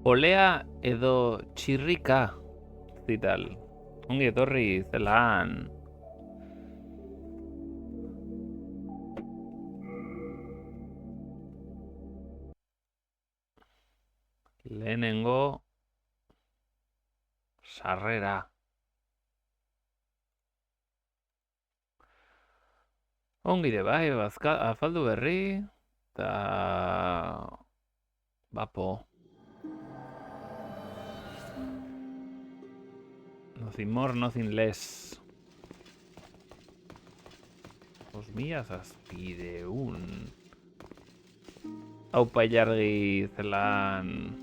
Polea edo txirrika, zital. Ongi etorri zelan. Lehenengo sarrera. Ongire bai, afaldu berri, eta bapo. Nothing more, nothing less. 2007. Aupa jargi zelan.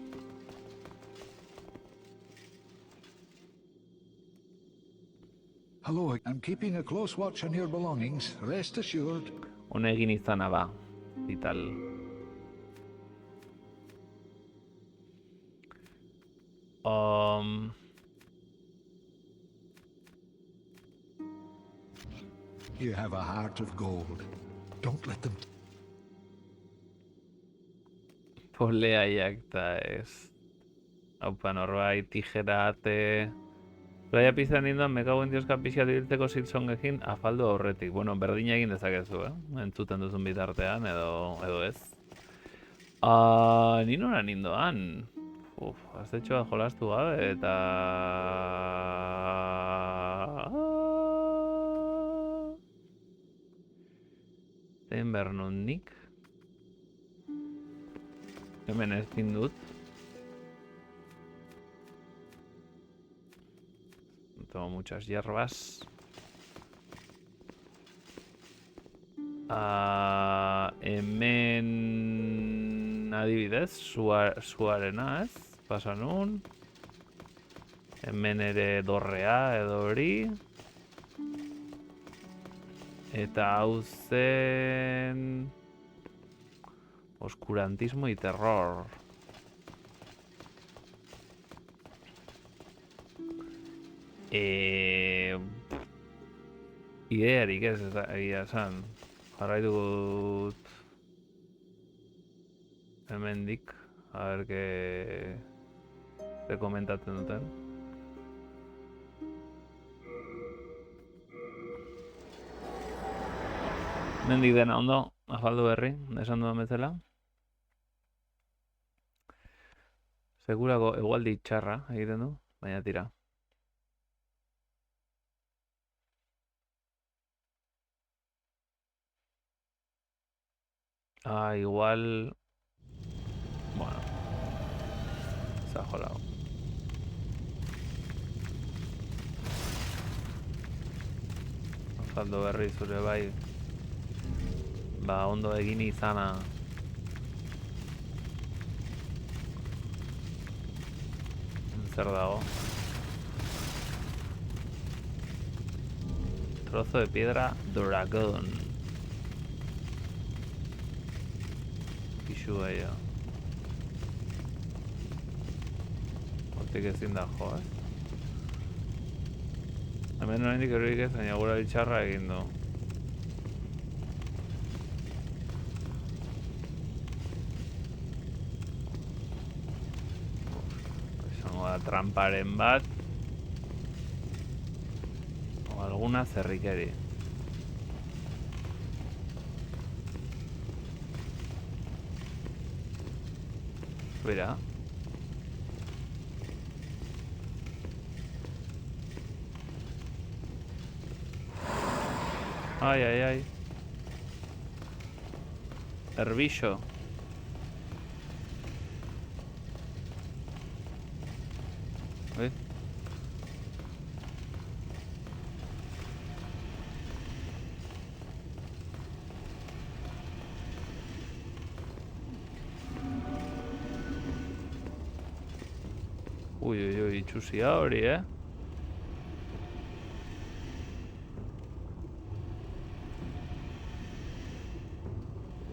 Hello, I'm keeping a close watch on your belongings. Rest assured. Honegin izana ba, zital. You have a heart of gold. Don't let them... Poleaiak eta ez. Aupa norbait, tijerate... Zoia pizan ninduan, mekagoen dioska pixat ibiltzeko siltzongekin afaldu aurretik. Bueno, berdina egin dezakezu, entzuten duzun bitartean, edo ez. Ni nora nindoan? Aztetxoa jolastu gabe, eta... Zein bernun nik? Hemen ez dindut. Tomo muchas hierbas. Hemen adibidez, suarena ez? Pasa nun. Hemen ere dorrea edo hori. Eta hau zen... Oscurantismo y terror. Idearik ez egia esan. Jarraitu dut hemendik, a ber que komentatzen duten. Hemendik dena ondo, afaldu berri, esan dudan bezala. Segurako egualdi txarra egiten du, baina tira. Igual... Bueno. Se ha jolado. Afaldu berri zure bai. Ba, ondo egin izana. Zer dago? Trozo de piedra dragón. Pixu gaia. Hortik ezin da jo, Hemen oraindik erorik ez, baina gura bitxarra egin du. Izango da tramparen bat. O alguna zerrikeri. Mira. Ay, ay, ay. Herbillo. ¿Ves? Uy, uy, uy, itxusia hori,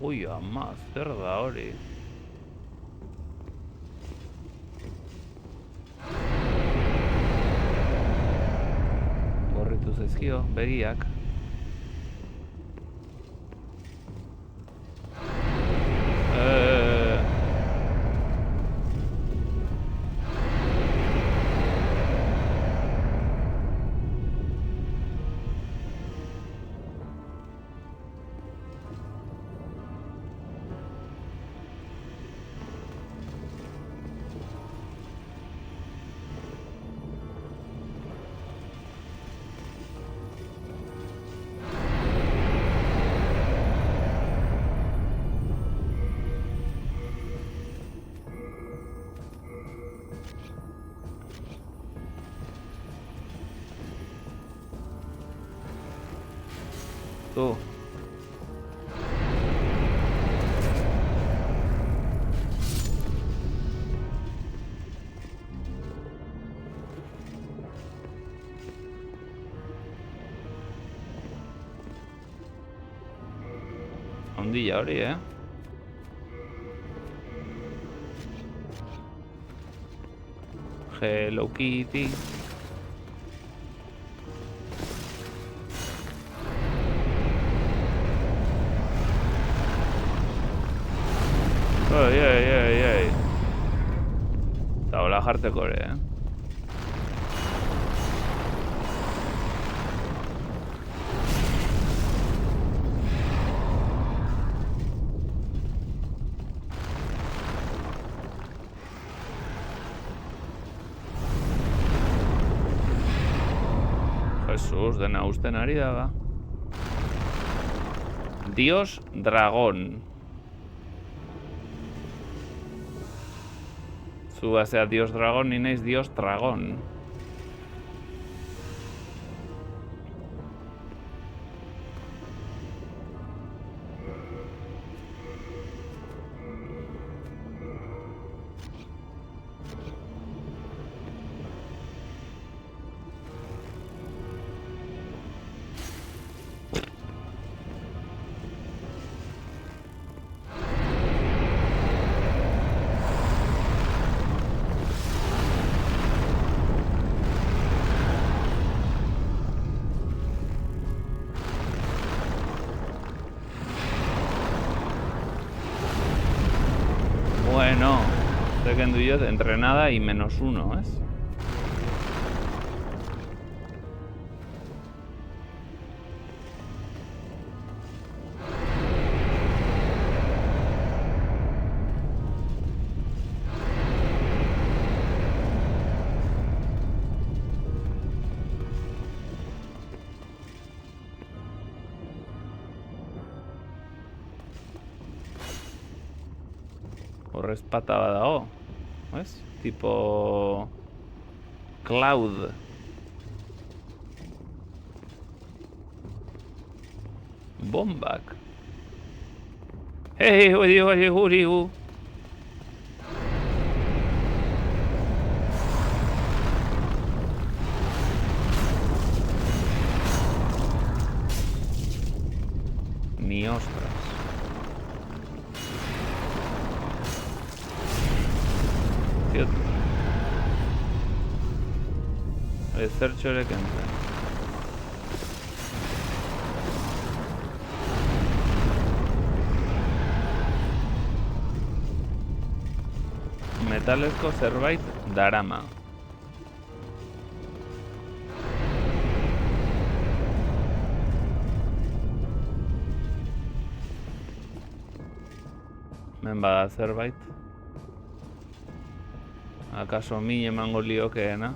Uy, ama, zer da hori? Gorritu zaizkio, begiak. Tú. Ondilla hori, Hello Kitty. Ai. Taula jartzeko ere, Jesus, dena usten ari da, ba. Dios dragón. Zu bazea Dios dragón, ni naiz Dios dragón. Bueno, te kendu diot entrenada y -1, ez? Horrez pata bat dago, ez? Tipo... Cloud. Bombak. Hey, hori. Ni ostras. Tío. Ezertxo ere kentzen. Metalezko zerbait darama. Men bada zerbait. Akaso min emango liokeena.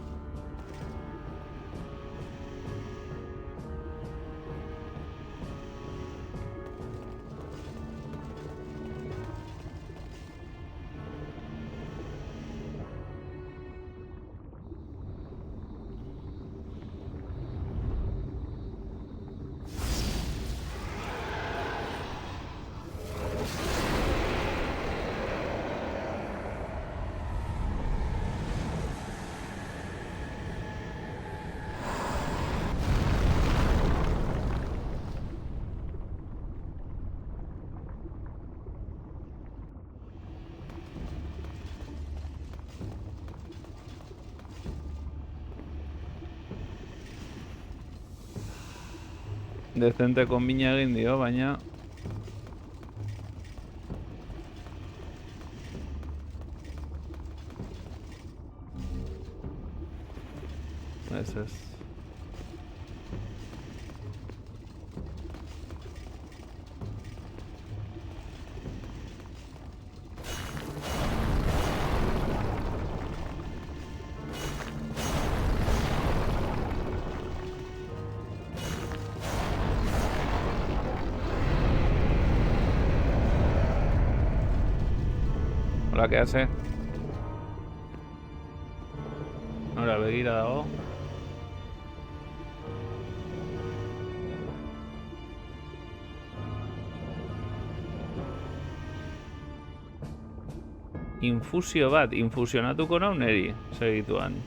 Dezenteko mina egin dio, baina... Ez. Hola, ¿qué hace? Ahora, begira dago. Infusio bat, infusionatuko nau neri, segituan.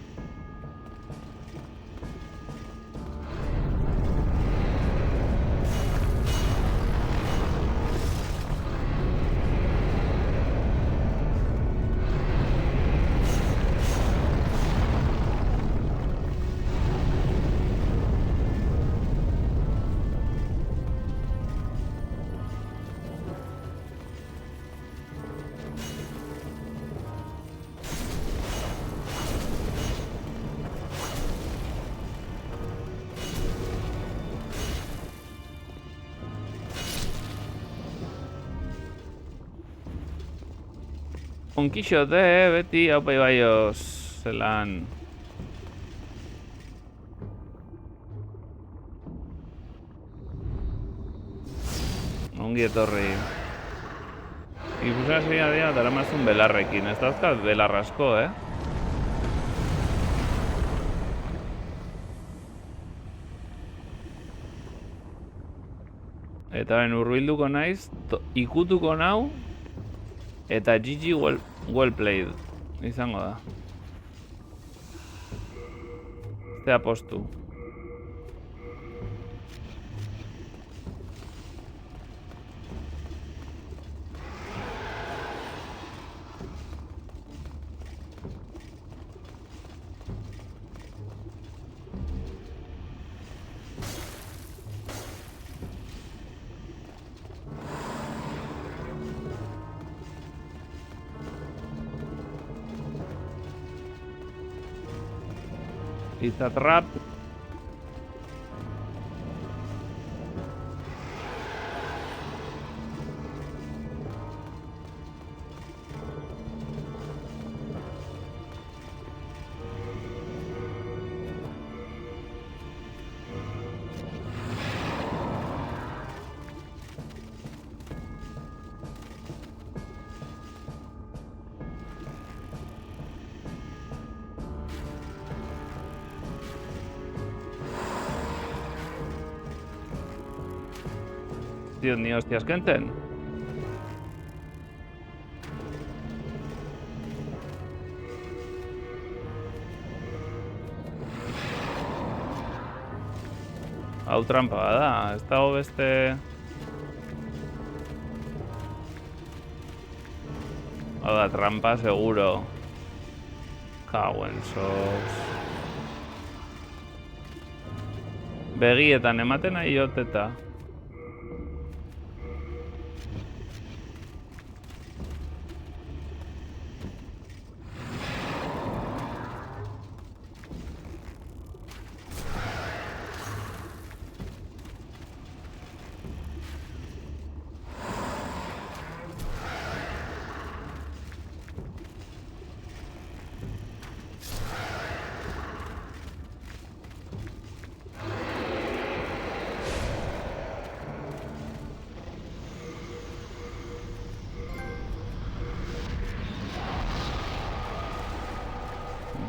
Don Quixote, beti, haupa ibaioz, zelan. Ongi etorri. Infusioa dira daramazun belarrekin, ez dauzkat belar asko, Eta ben urbilduko naiz, ikutuko nau, eta GG well played izango da. Este apostu. It's a trap. Dios ni hostias kenten. Hau trampa da, ez dago beste... Hau da, trampa seguro. Kauen sos... Begietan ematen nahi joteta.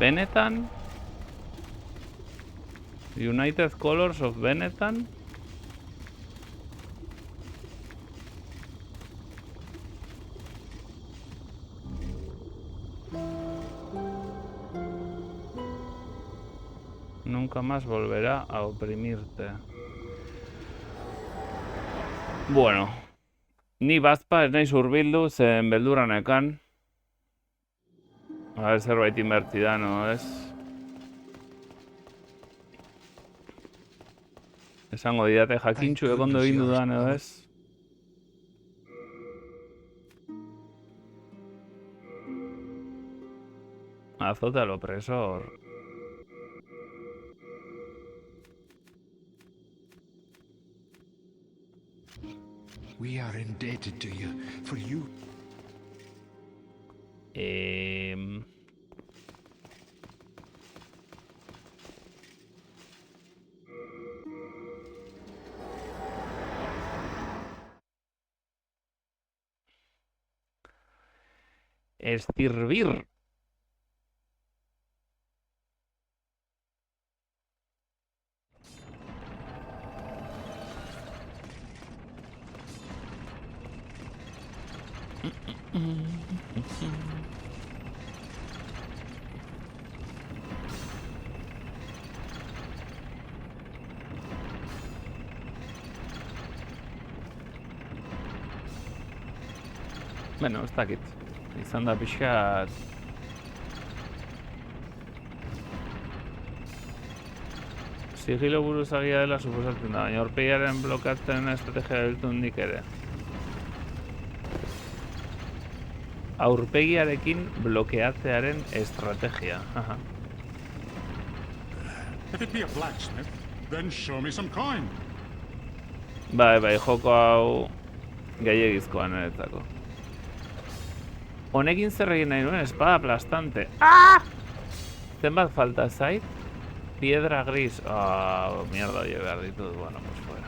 Benetton? United Colors of Benetton? Nunca más volverá a oprimirte. Bueno, ni bazpa ez naiz hurbildu zen beldurra nekan. A ver, zerbait inbertidan, no ez? Esango didate jakintxu egondo egin dudan, edo ez? Azote al opresor. We are indebted to you, for you. Estirvir. Bueno, ez dakit. Izan da pixka... Sigilo buruzagia dela suposatzen da, baina aurpegiaren blokatzen estrategia biltu nik ere. Aurpegiarekin blokeatzearen estrategia. Aha. If it be a blacksmith, then show me some coin. Bai, joko hau gehiegizkoa niretzako. Honekin zer egin nahi nuen, espada aplastante. Ah! Zenbat falta zait? Piedra gris. Ah, mierda, oie behar ditut. Bueno, pues fuera.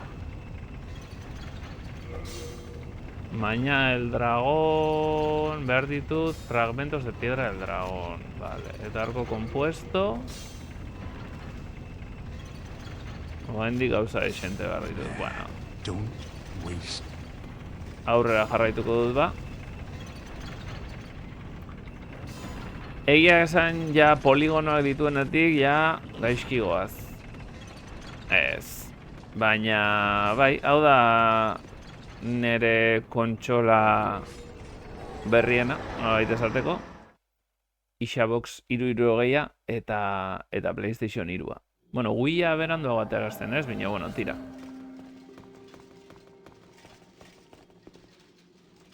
Maña el dragón. Behar ditut fragmentos de piedra del dragón. Vale, eta arco compuesto. Oendik gauza esente behar ditut. Bueno. Don't waste. Aurrera jarraituko dut ba. Egia esan ja poligonoak dituenetik ja gaizki goaz. Ez. Baina, bai, hau da nere kontsola berriena, nolabait esateko. Xbox 360 eta PlayStation 3. Bueno, Wii-a beranduago ateratzen ez, baina, bueno, tira.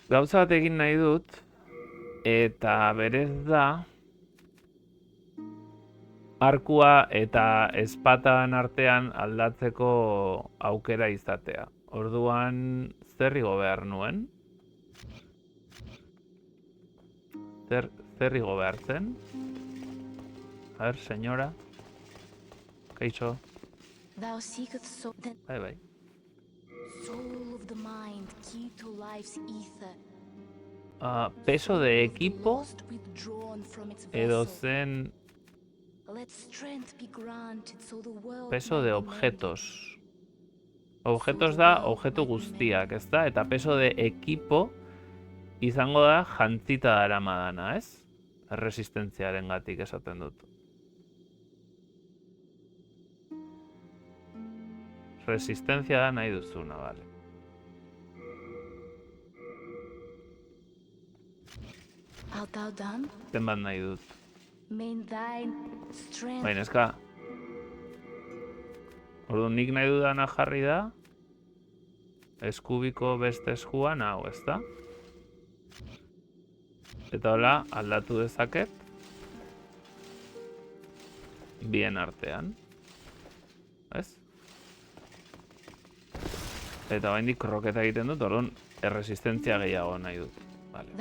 Gauza bat egin nahi dut, eta berez da arkua eta ezpatan artean aldatzeko aukera izatea. Orduan, zer igo behar nuen? Zer igo behar zen? A ver, señora. Kaixo. Bai. Peso de equipo edo zen peso de objetos. Objetos da objetu guztiak, ez da? Eta peso de equipo izango da jantzita daramadana, ez? Resistentziaren gatik esaten dut. Resistentzia da nahi duzuna, bale. Zenbat nahi dut. Baina eska. Orduan nik nahi dudana jarri da. Eskubiko beste eskuan hau, ez da? Eta hola aldatu dezaket. Bien artean. Ez? Eta baindik kroketa egiten dut, orduan erresistentzia gehiago nahi dut. Vale.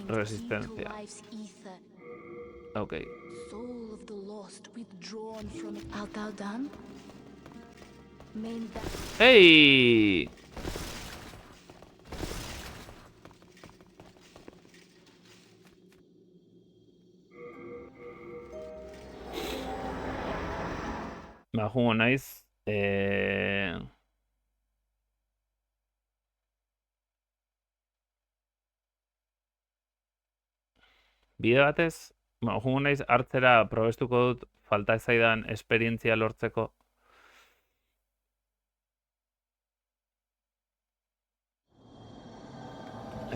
Resistencia. Ok. ¡Hey! Ba, jungo naiz. Bide batez, jungo naiz hartzera probestuko dut falta ezaidan esperientzia lortzeko.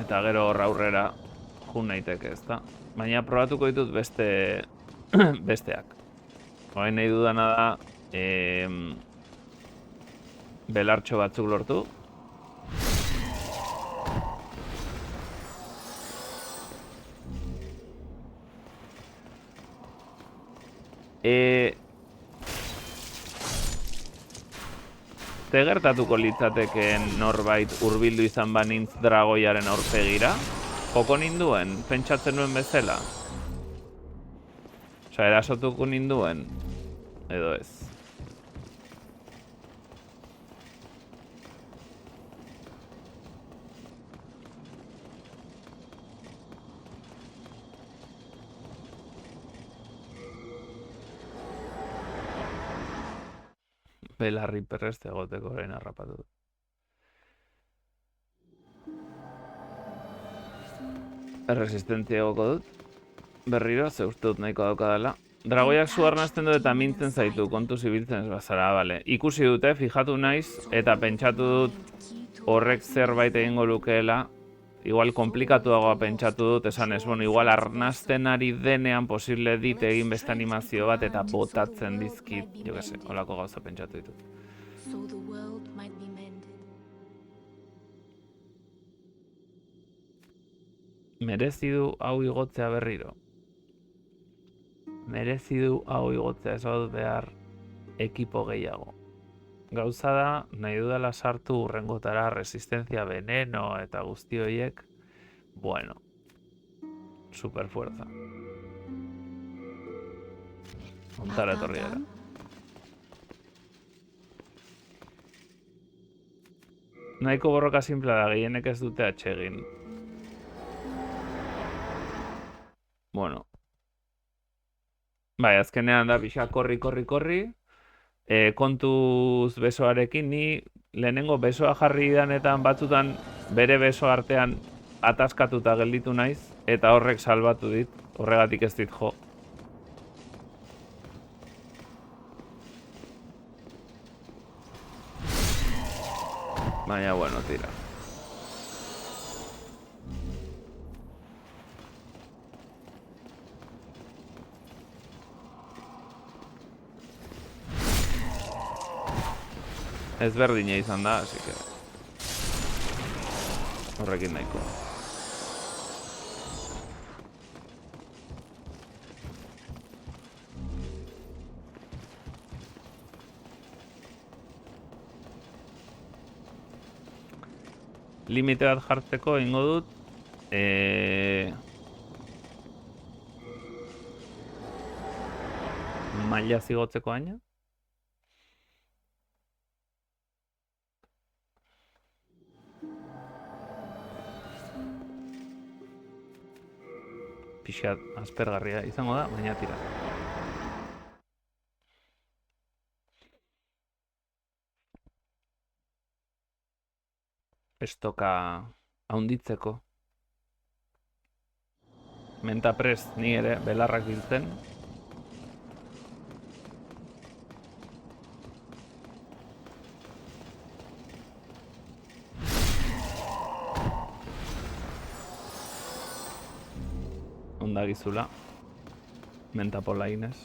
Eta gero hor aurrera jun naiteke, ezta? Baina probatuko ditut besteak. Orain nahi dudana da belartxo batzuk lortu. Ze gertatuko litzatekeen norbait hurbildu izan banintz dragoiaren aurpegira? Joko ninduen, pentsatzen nuen bezala? Osa, erasotuko ninduen? Edo ez? Belarri perreste egoteko orain harrapatu dut. Resistentzia egoko dut. Berriro, ze uste dut nahiko daukadala. Dragoiak zu arnasten du eta mintzen zaitu, kontu zibiltzen ez bazara, bale. Ikusi dute, fijatu naiz, eta pentsatu dut horrek zerbait egingo lukeela. Igual komplikatuagoa pentsatu dut, esan ez, bueno, igual arnasten ari denean posible dit egin beste animazio bat eta botatzen dizkit, jo que se, holako gauza pentsatu ditut. Merezi du hau igotzea berriro. Merezi du hau igotzea, ez badut behar ekipo gehiago. Gauza da, nahi dudala sartu urrengotara resistencia veneno eta guzti horiek, bueno, superfuerza. Ontara etorri gara. Nahiko borroka simplea da, gehienek ez dute atsegin. Bueno. Bai, azkenean da pixa korri. Kontuz besoarekin, ni lehenengo besoa jarri danetan batzutan bere beso artean ataskatuta gelditu naiz, eta horrek salbatu dit, horregatik ez dit jo. Baina, bueno, tira. Ez berdina izan da, así que... Horrekin nahiko. Limite bat jartzeko ingo dut. Maila zigotzeko aina. Pixat aspergarria izango da, baina tira. Estoka haunditzeko. Mentaprest ni ere belarrak biltzen. Ondagizula. Mentapola Inez.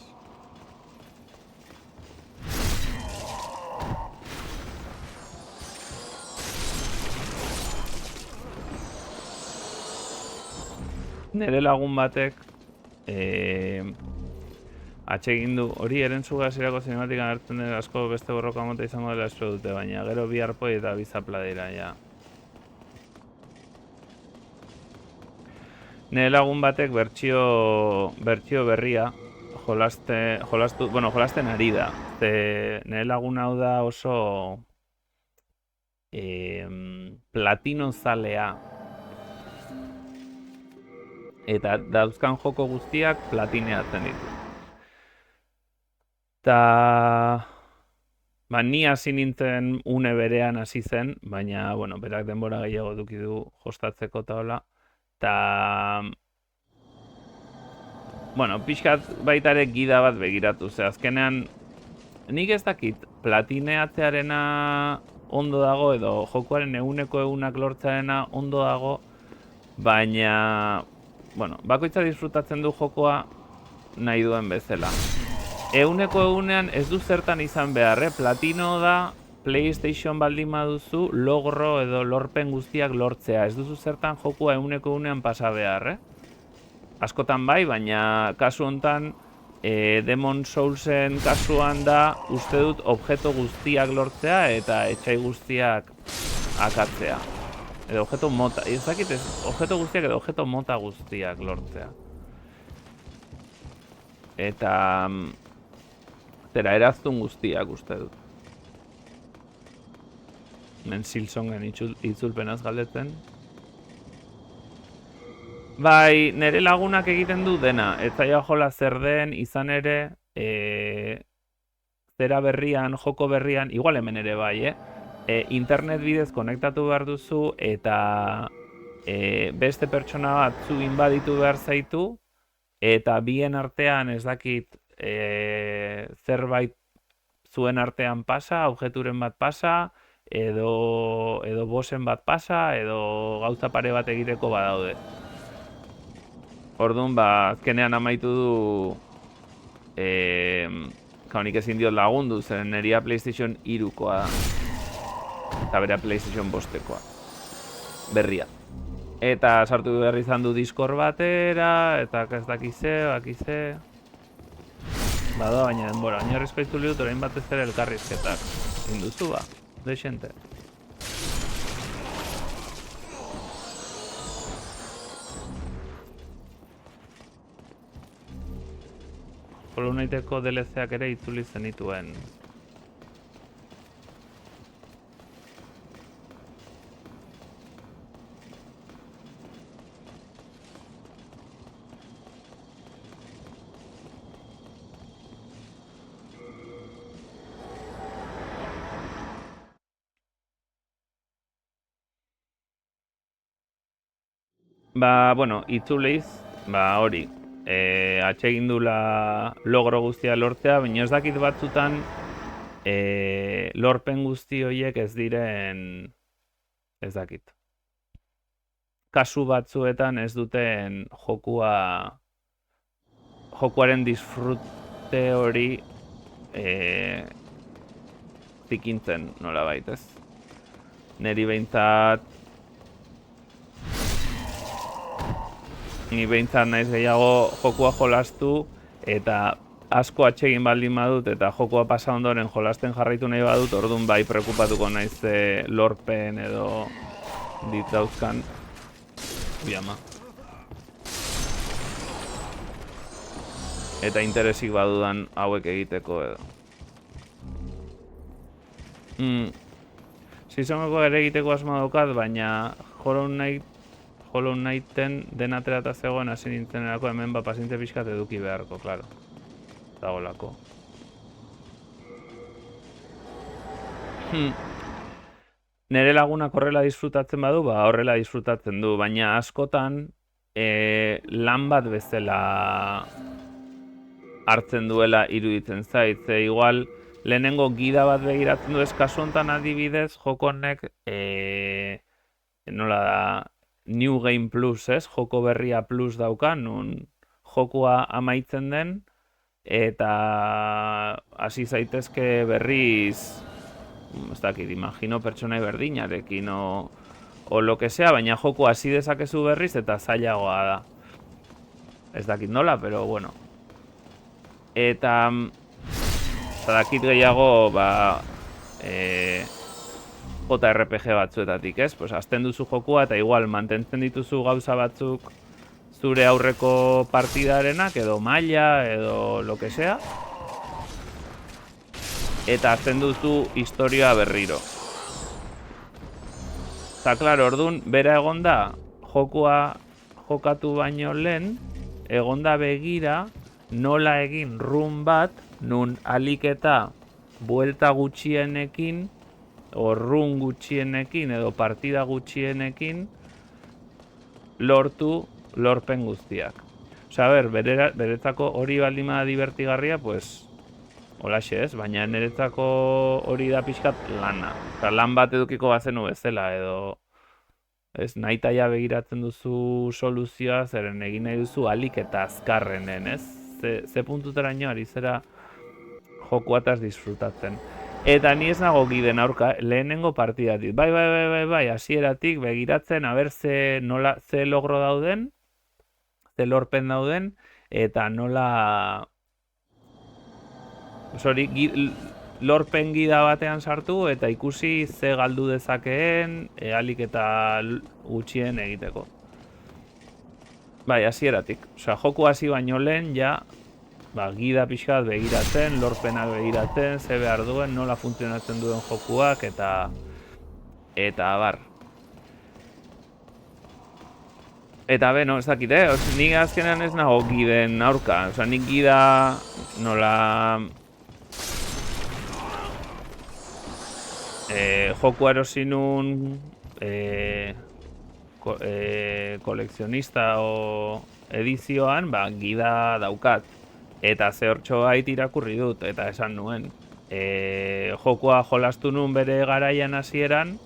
Nere lagun batek atsegin du, hori erentzuga zirako zinematikan hartzen den asko beste borroka mota izango dela espero dute, baina gero bi arpoi eta bi zapla dira, ja. Nere lagun batek bertsio berria jolasten ari da. Nere lagun hau da oso platino zalea. Eta dauzkan joko guztiak platineatzen ditu. Eta... Ba, ni hasi nintzen une berean hasi zen, baina, bueno, berak denbora gehiago eduki du jostatzeko eta hola. Eta... Bueno, pixkat baita ere gida bat begiratu, ze azkenean... Nik ez dakit platineatzearena ondo dago, edo jokoaren eguneko egunak lortzearena ondo dago, baina... Bueno, bakoitza disfrutatzen du jokoa nahi duen bezala. Eguneko egunean ez du zertan izan behar, Platino da PlayStation baldin baduzu logro edo lorpen guztiak lortzea. Ez duzu zertan jokoa eguneko egunean pasa behar, Askotan bai, baina kasu hontan Demon Soulsen kasuan da uste dut objektu guztiak lortzea eta etxai guztiak akatzea. Edo objeto mota, ez dakit ez, objeto guztiak edo objeto mota guztiak lortzea. Eta... Zera, eraztun guztiak uste dut. Men Silsongen itzulpenaz galdetzen. Bai, nire lagunak egiten du dena. Ez zaila jola zer den, izan ere... Zera berrian, joko berrian, igual hemen ere bai, internet bidez konektatu behar duzu eta beste pertsona bat zu inbaditu behar zaitu, eta bien artean ez dakit zerbait zuen artean pasa, objeturen bat pasa, edo bosen bat pasa, edo gauza pare bat egiteko badaude. Orduan, azkenean amaitu du nik ezin diot lagundu, zeren neria PlayStation 3koa da. Eta berea PlayStation 5koa. Berria. Eta sartu berri izan du Discord batera, eta ez dakize. Bada, baina denbora, oinarrizko itzuli dut orain batez ere elkarrizketak. Induzu dexente. Hollow Knighteko DLC-ak ere itzuli zenituen. Bueno, itzuleiz, hori. Atsegin dula logro guztia lortzea, baina ez dakit batzutan lorpen guzti horiek ez diren, ez dakit. Kasu batzuetan ez duten jokuaren disfrute hori zikintzen nolabait, ez? Neri behintzat naiz gehiago jokua jolastu, eta asko atsegin baldin badut, eta jokua pasa ondoren jolasten jarraitu nahi badut, orduan bai preokupatuko naiz lorpen edo ditzauzkan. Ama. Eta interesik badudan hauek egiteko edo. Seasoneko ere egiteko asma daukat, baina Hollow Knighten denatera eta zegoen hasi nintzenerako hemen pazientzia pixkat eduki beharko, klaro. Dagolako. Nere lagunak horrela disfrutatzen badu, horrela disfrutatzen du, baina askotan lan bat bezala hartzen duela iruditzen zait. Igual, lehenengo gida bat begiratzen du, kasu honetan adibidez, joko honek nola da, New Game Plus, ez? Joko berria plus dauka, nun jokua amaitzen den, eta hasi zaitezke berriz, ez dakit, imagino pertsonai berdinarekin, o lo que sea, baina jokua hasi dezakezu berriz, eta zailagoa da. Ez dakit nola, pero bueno. Eta dakit gehiago, JRPG batzuetatik, ez? Pues azten duzu jokua eta igual mantentzen dituzu gauza batzuk zure aurreko partidarenak edo maila edo lo que sea. Eta azten duzu historia berriro. Eta klaro, orduan, bera egonda jokua jokatu baino lehen, egonda begira nola egin run bat, nun alik eta buelta gutxienekin run gutxienekin edo partida gutxienekin lortu lorpen guztiak. Osea, beretzako hori baldin bada divertigarria, pues holaxe ez, baina niretzako hori da pixkat lana. Eta lan bat edukiko bazenu bezala edo ez nahitaia begiratzen duzu soluzioa, zeren egin nahi duzu alik eta azkarrenen, ez? Ze puntuteraino ari zera jokuataz disfrutatzen. Eta ni ez nago giden aurka, lehenengo partidatik. Bai, hasieratik begiratzen, aber ze logro dauden, ze lorpen dauden, eta nola... Hori, lorpen gida batean sartu, eta ikusi ze galdu dezakeen, alik eta gutxien egiteko. Bai, hasieratik. Osea, joku hasi baino lehen, ja... gida pixkat begiratzen, lorpenak begiratzen, ze behar duen, nola funtzionatzen duen jokuak, eta abar. Eta beno, ez dakit, nik azkenean ez nago giden aurka. Osea, nik gida nola... jokua erosi nun kolekzionista o edizioan, ba, gida daukat. Eta zehortxo bait irakurri dut, eta esan nuen. Jokoa jolastu nuen bere garaian hasieran,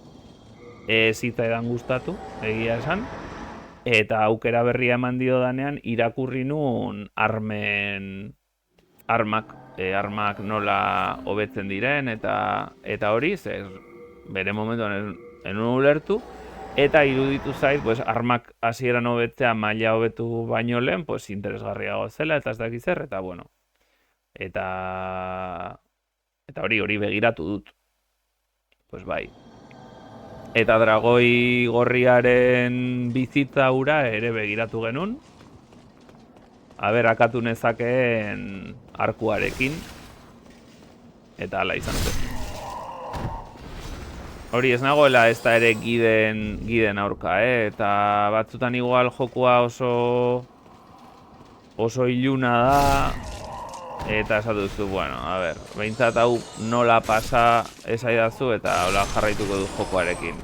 zitzaidan gustatu, egia esan. Eta aukera berria eman dio danean, irakurri nuen armak nola hobetzen diren, eta hori, bere momentuan enun ulertu, eta iruditu zait, pues, armak hasieran hobetzea maila hobetu baino lehen, pues, interesgarriago zela, eta ez dakit zer, eta bueno. Eta hori begiratu dut. Pues bai. Eta dragoi gorriaren bizitza ura ere begiratu genuen. Aber, akatu nezakeen arkuarekin. Eta hala izan zen. Hori ez nagoela ez da ere giden aurka, eta batzutan igual jokua oso iluna da, eta esatuzu, bueno, a ber, behintzat hau nola pasa esaidazu eta hola jarraituko du jokoarekin.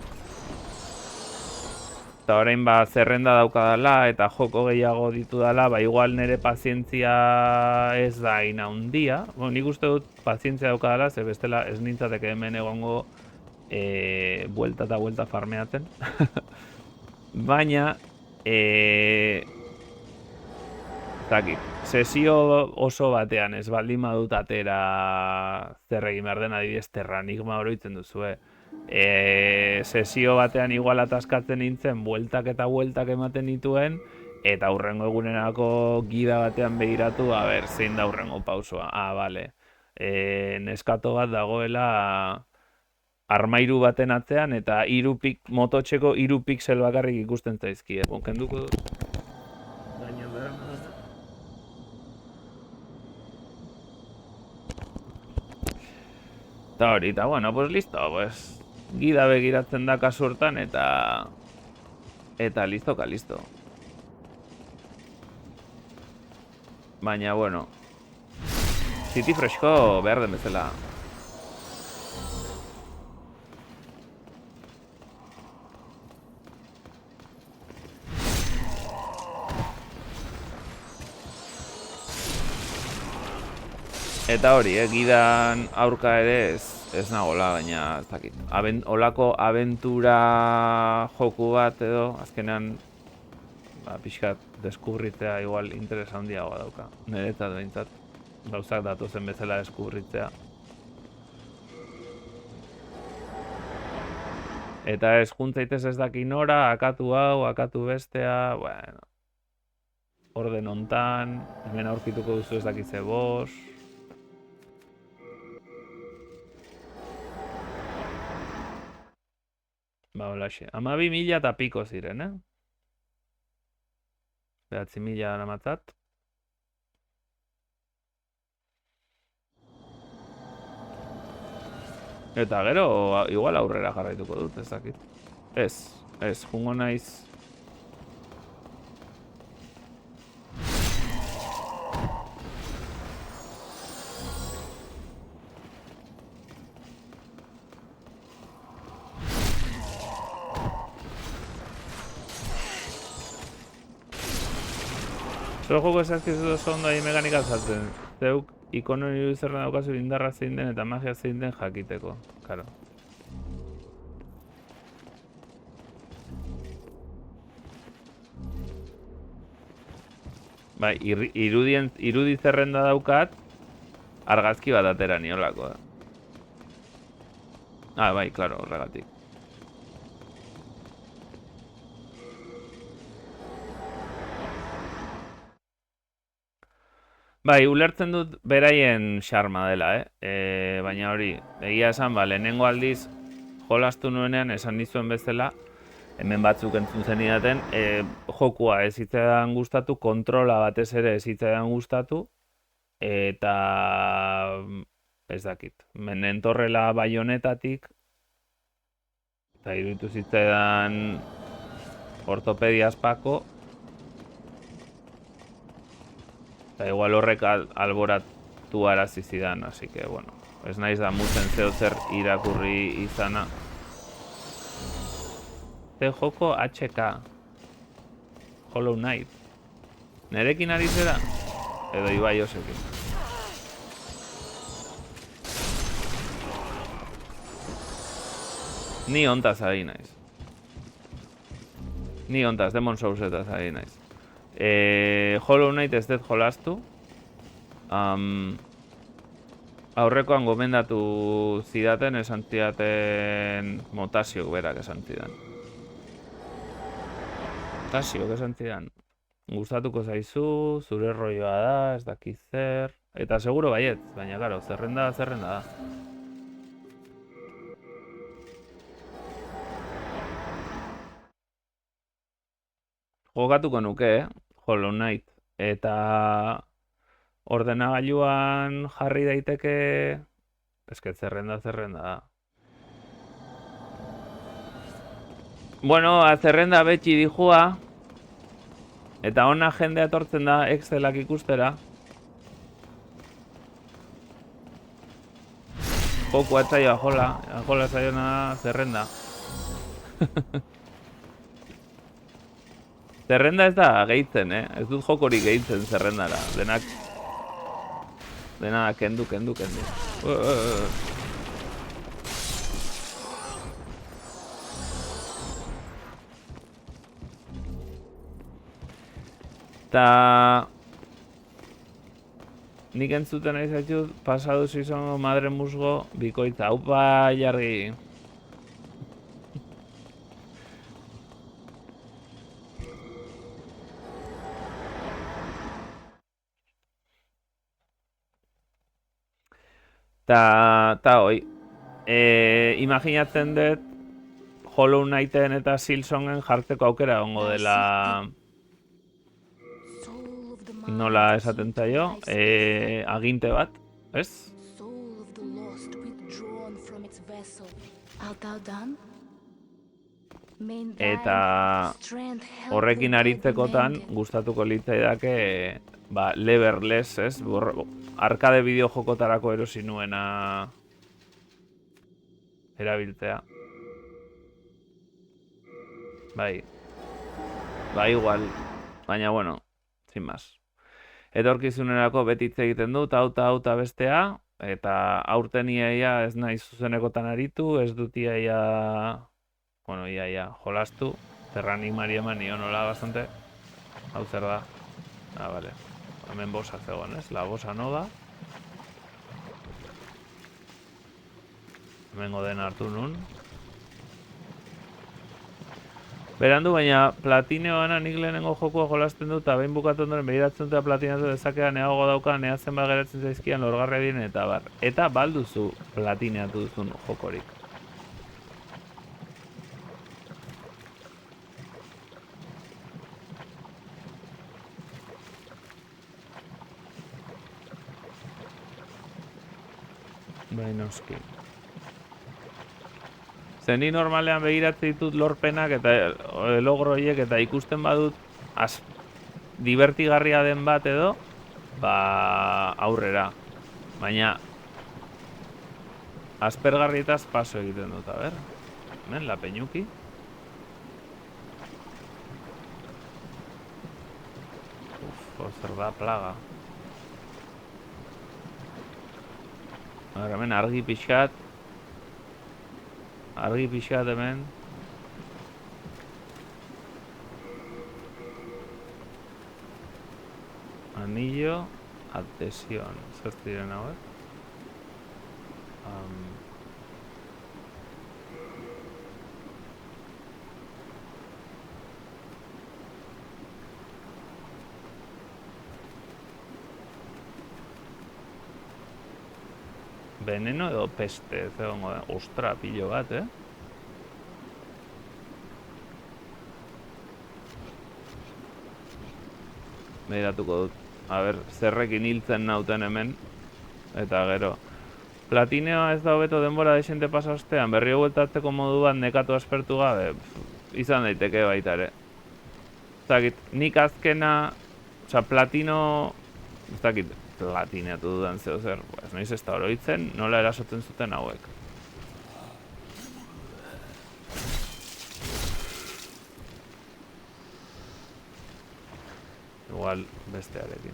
Eta orain ba zerrenda daukadala eta joko gehiago ditu dala, ba igual nire pazientzia ez da ina handia. Bueno, nik uste dut pazientzia daukadala, ze bestela ez nintzateke hemen egongo buelta eta buelta farmeatzen. Baina, zakit, sesio oso batean ez baldin badut atera zer egin behar den, adibidez Terranigma oroitzen duzue. Sesio batean igual ataskatzen nintzen, bueltak eta bueltak ematen nituen, eta hurrengo egunerako gida batean begiratu, a ber, zein da hurrengo pausoa. Ah, bale. Neskato bat dagoela armairu baten atzean, eta mototxeko 3 pixel bakarrik ikusten zaizkie. Kenduko dut. Eta hori, eta bueno, pues listo, pues gida begiratzen da kasu hortan, eta listoka, listo. Baina, bueno, City fresko behar den bezala. Eta hori, gidan aurka ere ez nagola, baina ez dakit. Olako abentura joku bat edo, azkenean pixkat deskubritzea igual interesa handiagoa dauka. Niretzat behintzat, gauzak datozen bezala deskubritzea. Eta ez juntzaitez ez daki nora, akatu hau, akatu bestea, bueno. Orden hontan, hemen aurkituko duzu ez dakitze boss. Ba, holaxe. 12.000 eta piko ziren, 9.000 namatzat. Eta gero, igual aurrera jarraituko dut, ez dakit. Ez, jungo naiz. Zero joko ezazkizu oso ondo ahi mekanika azaltzen. Zeuk ikono niru zerren daukazu indarra zein den eta magia zein den jakiteko. Karo. Bai, irudi zerrenda daukat argazki bat atera niolako. Ah, bai, klaro, horregatik. Bai, ulertzen dut beraien xarma dela, baina hori, egia esan, lehenengo aldiz jolastu nuenean esan nizuen bezala, hemen batzuk entzun zenidaten, jokua ez zitzaidan gustatu, kontrola batez ere ez zitzaidan gustatu, eta ez dakit, menentorrela baionetatik, eta iruditu zitzaidan ortopedia aspako, eta igual horrek alboratu arazi zidan, así que, bueno, ez naiz da mutzen zeo zer irakurri izana. Ze joko HK. Hollow Knight. Nerekin ari zera? Edo Ibai Osekin. Ni hontaz ari naiz. Ni hontaz, Demon Soulsetaz ari naiz. Hollow Knight ez dut jolastu. Aurrekoan gomendatu zidaten, esan zidaten Motasiok berak esan zidan. Motasiok esan zidan. Gustatuko zaizu, zure rolloa da, ez dakiz zer... Eta seguro baiet, baina karo, zerrenda da. Jokatuko nuke, Hollow Knight. Eta... ordenagailuan jarri daiteke... Eske zerrenda da. Bueno, zerrenda betxi dijua. Eta ona jendea etortzen da Excelak ikustera. Joku atzaioa jola zaiona zerrenda. Zerrenda ez da gehitzen, ez dut jokorik gehitzen zerrendara. Dena kendu. Eta... nik entzuten nahi zaitut, pasadu izango madre musgo bikoitza. Aupa, jargi! Ta hoi. Imaginatzen dut Hollow Knighten eta Silksongen jartzeko aukera egongo dela... Nola esaten zaio, aginte bat, ez? Eta horrekin aritzekotan gustatuko litzaidake leverless, ez? Arkade bideojokotarako erosi nuena erabiltzea. Bai, igual, baina bueno, sin más. Etorkizunerako beti hitz egiten dut, hauta bestea, eta aurten iaia ez naiz zuzenekotan aritu, ez dut iaia, bueno, iaia jolastu, Terranik Maria manio nola bastante, hau zer da, vale, hemen bosa zegoen, ez, la bosa nova, hemen goden hartu nun. Berandu, baina platineoan nik lehenengo jokua jolasten dut, eta behin bukatu ondoren begiratzen dut platinatu dezakea neago dauka, nea zenbat geratzen zaizkian lorgarria dien eta bar. Eta balduzu platineatu duzun jokorik. Bainoski. Zeni normalean begiratzen ditut lorpenak eta logroiek eta ikusten badut divertigarria den bat edo, aurrera. Baina aspergarrietaz paso egiten dut, a ber. Hemen, la peñuki. Zer da, plaga. Hemen argi pixkat. Argi pixkat hemen. Anillo, adhesión. Zer ziren hauek? Veneno edo peste, ez egongo da. Ostra, pilo bat, Begiratuko dut. A ber, zerrekin hiltzen nauten hemen. Eta gero. Platineoa ez da hobeto denbora desente pasa ostean. Berrio bueltatzeko modu bat nekatu aspertu gabe. Izan daiteke baita ere. Ez dakit, nik azkena... Osa, platino... Ez dakit, platineatu dudan zeo zer. Ez noiz ez da oroitzen, nola erasotzen zuten hauek. igual bestearekin.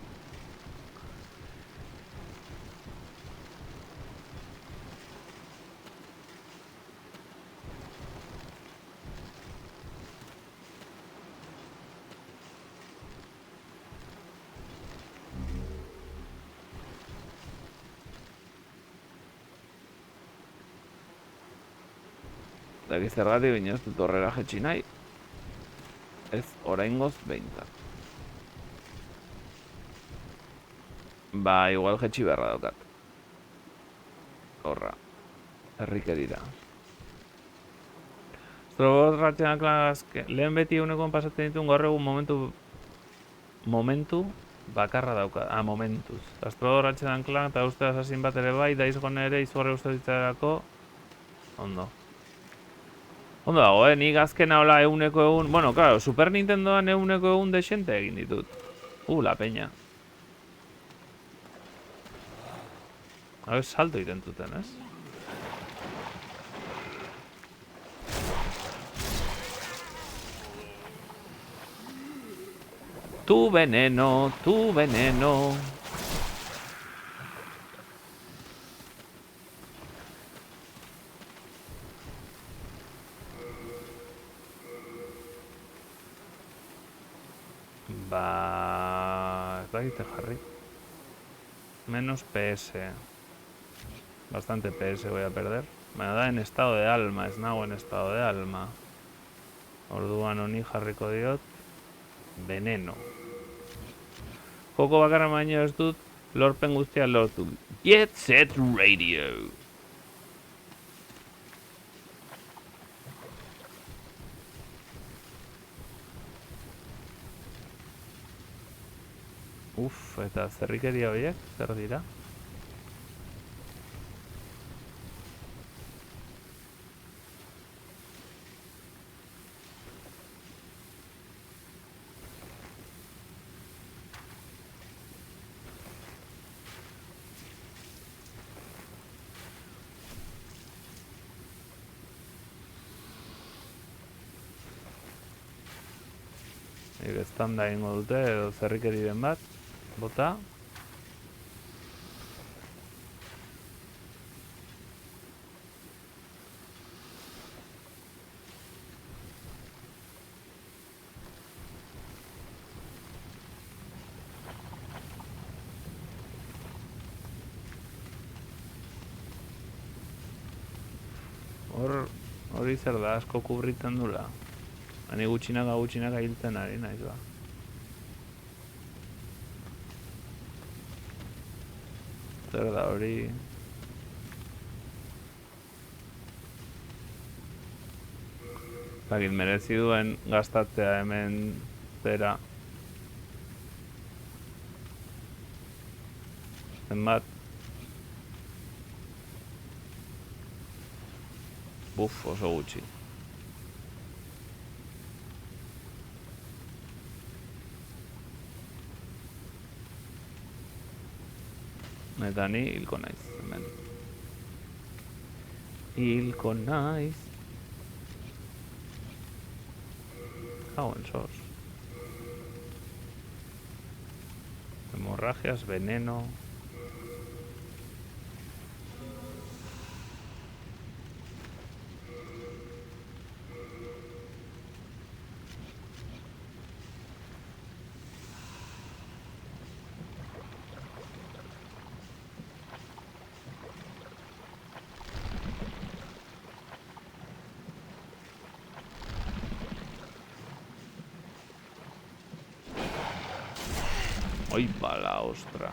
Daki zergatik baina ez dut horrela jetxi nahi. Ez oraingoz behintzat. Ba, igual jetxi beharra daukat. Horra. Herrikerira. Strobot ratxenak klagazke. Lehen beti egunekoan pasatzen dituen gaur egun momentu bakarra dauka. Momentuz. Strobot ratxenak klan eta uste asasin bat ere bai, daiz gone ere izorre uste ditzarako. Ondo. Ondo dago, nik azkena hola eguneko egun... Bueno, claro, Super Nintendoan eguneko egun desente egin ditut. La peña. Hau salto egiten zuten, ez? Tu veneno, tu veneno. Ba... ez dakite jarri. Menos PS. Bastante PS voy a perder. Me da en estado de alma, ez nago en estado de alma. Orduan honi jarriko diot. Veneno. Joko bakarra baino ez dut, lorpen guztia lortu. Jet Set Radio. Eta zerrikeria horiek, zer dira? Estanda egingo dute edo zerrikeriren bat. Bota. Hori zer da, asko kubritzen dula. Hani gutxinaka hiltzen ari naiz ba. Zer da hori... Zakit, merezi duen gastatzea hemen zera. Zenbat? Buf, oso gutxi. Eta ni hilko naiz, hemen. Hilko naiz. Jauen sos. Hemorragias, veneno. Oi, bala, ostra.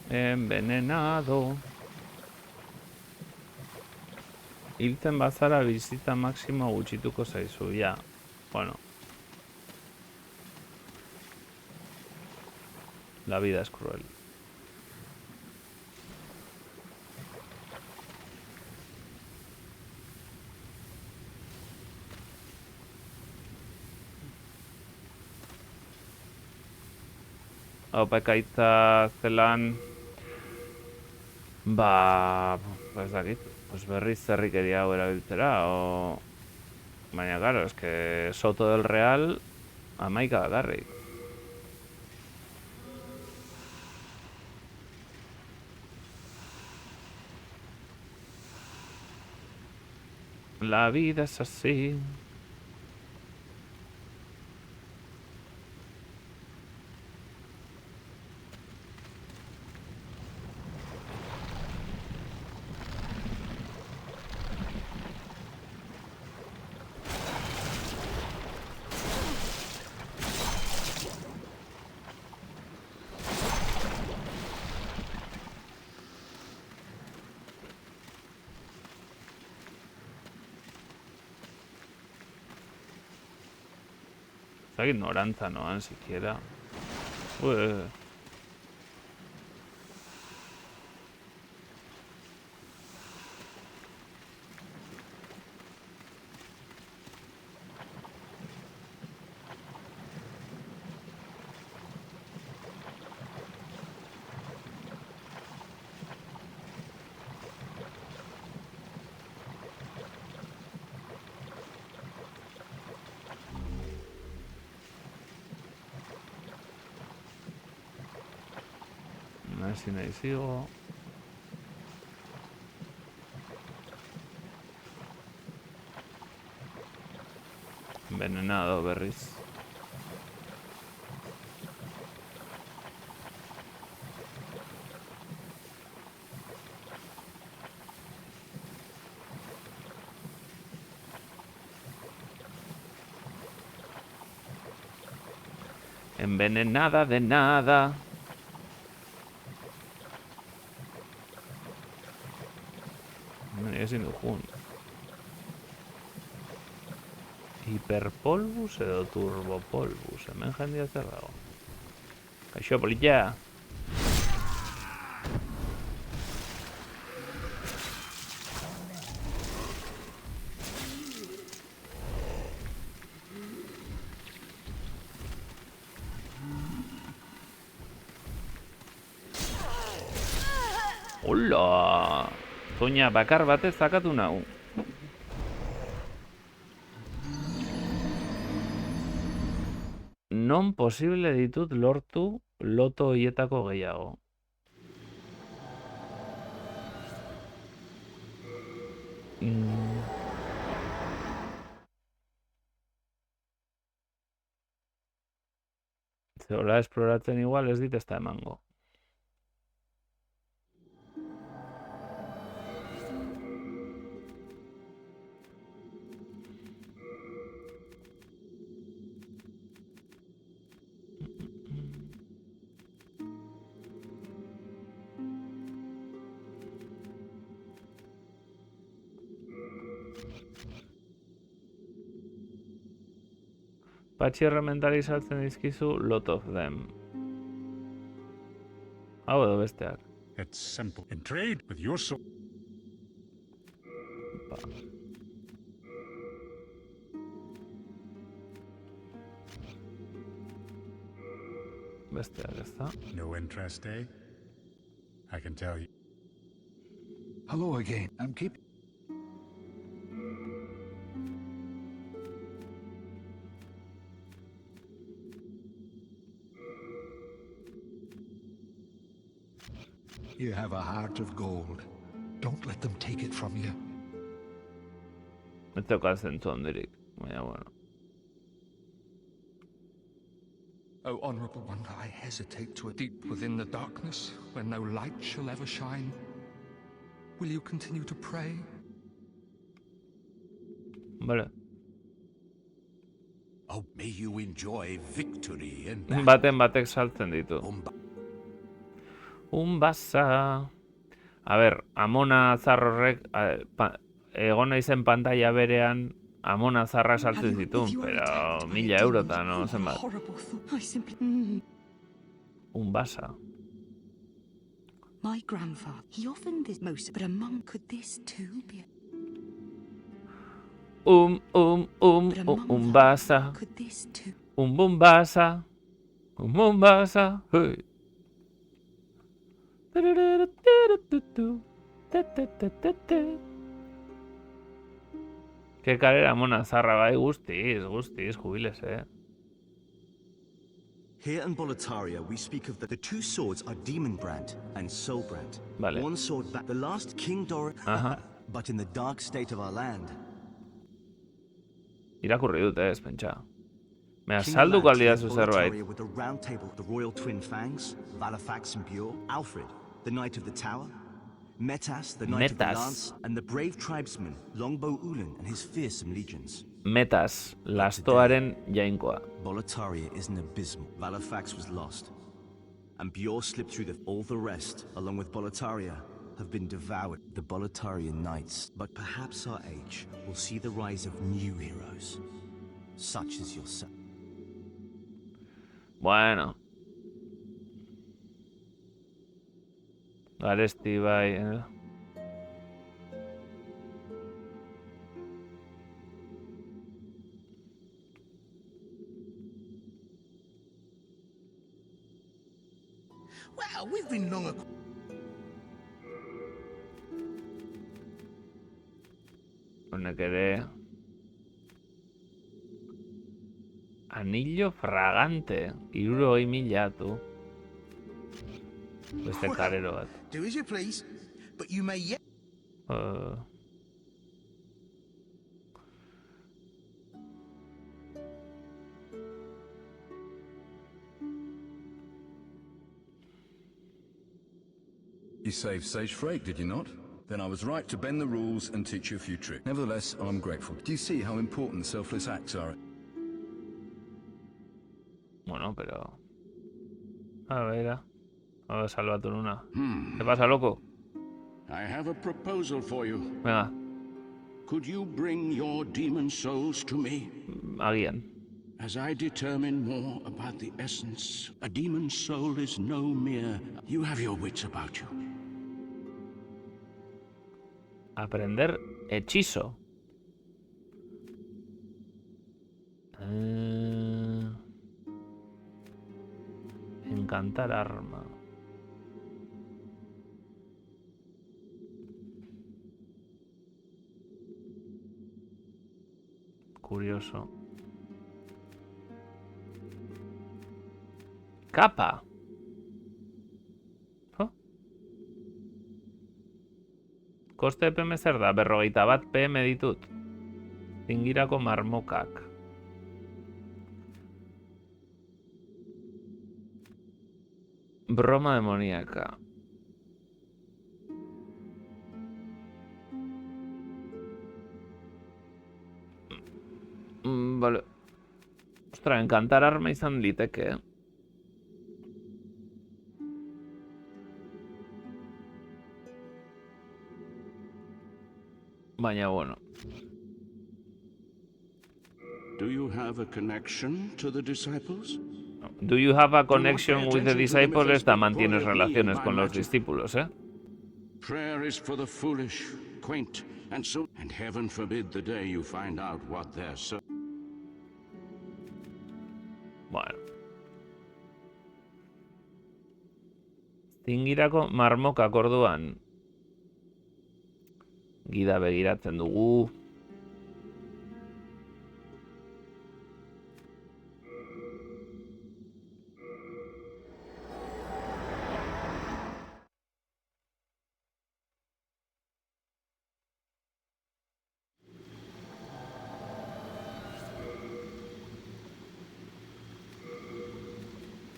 Envenenado. Hiltzen bazara bizita maksimo gutxituko zaizu, ja. Bueno. La vida es cruel. Opa ekaitza zelan... Ba... Ez dakit. Pues berriz zerrikeria hau erabiltzera, o... Baina, claro, es que Soto del Real... Amaika bakarrik. La vida es así. Esa ignoranza, no, ni siquiera. Ué. A ver si me sigo. Envenenado, berriz. Envenenada de nada. Ezin du jun. Hiperpolbus edo turbopolbus. Hemen jendia zer dago. Kaixo, polilla. Hola! Zoina bakar batez zakatu nau. Non posible ditut lortu loto hoietako gehiago. Zeola esploratzen igual ez dit ez da emango. Patxi errementari saltzen dizkizu lot of them. Hau edo besteak. It's simple. In trade with your soul. Besteak ez da. No interest, eh? I can tell you. Hello again. I'm keeping. You have a heart of gold. Don't let them take it from you. Ez daukat zentzu handirik. Baina, bueno. O honorable one, I hesitate to deep within the darkness, where no light shall ever shine. Will you continue to pray? Vale. Oh, may you enjoy victory in Baten batek saltzen ditu. Unbasa. A ber, Amona Zarrorrek egon naizen pantalla berean Amona Zarra saltzen zituen, pero 1000 eurotan, no zenbat. Unbasa. My grandfather, he often did most, but a monk could this too be? Unbasa. Could this too? Bumbasa. Mombasa, hey. Ke kalera mona zarra bai, guztiz, jubiles, Here in Boletaria, we speak of the two swords are Demonbrand and Soulbrand. Vale. One sword back the last King Doric, Aha. but in the dark state of our land. Irakurri dut, ez, pentsa. Mea, King salduko Alad aldidazu led zerbait. Boletaria with the Round Table, the Royal Twin Fangs, Valifax and Bure, Alfred, the Knight of the Tower, Metas, the Knight of the Metas. Lance, and the brave tribesman Longbow Ulan and his fearsome legions. Metas, lastoaren jainkoa. Boletaria is an abysmal. Valifax was lost, and Bjor slipped through all the rest, along with Boletaria, have been devoured. The Boletarian Knights, but perhaps our age will see the rise of new heroes, such as yourself. Bueno. Garesti bai, Well, we've been long ago. Honek ere... Anillo fragante. 60.000, tu. Beste karero bat. Do as you please, but you may yet. You saved Sage Frake, did you not? Then I was right to bend the rules and teach you a few tricks. Nevertheless, I'm grateful. Do you see how important selfless acts are? Bueno, pero... A ver, salvatu luna. ¿Qué pasa, loco? I have a proposal for you. Venga, Could you bring your demon souls to me? agian. As I determine more about the essence, a demon soul is no mere... You have your wits about you. Aprender hechizo. Encantar arma. Curioso. Capa. Oh. Koste PM zer da? 51 PM ditut. Zingirako marmokak. Broma demoníaca. Vale. Ostra, encantar arma izan liteke. Baina, bueno. Do you have a connection to the disciples? Do you have a connection with the disciples? Esta mantienes relaciones con los discípulos, ¿eh? Prayer is for the foolish, quaint, and so... And heaven forbid the day you find out what they're so... Bueno. Zingirako marmokak orduan. Gida begiratzen dugu.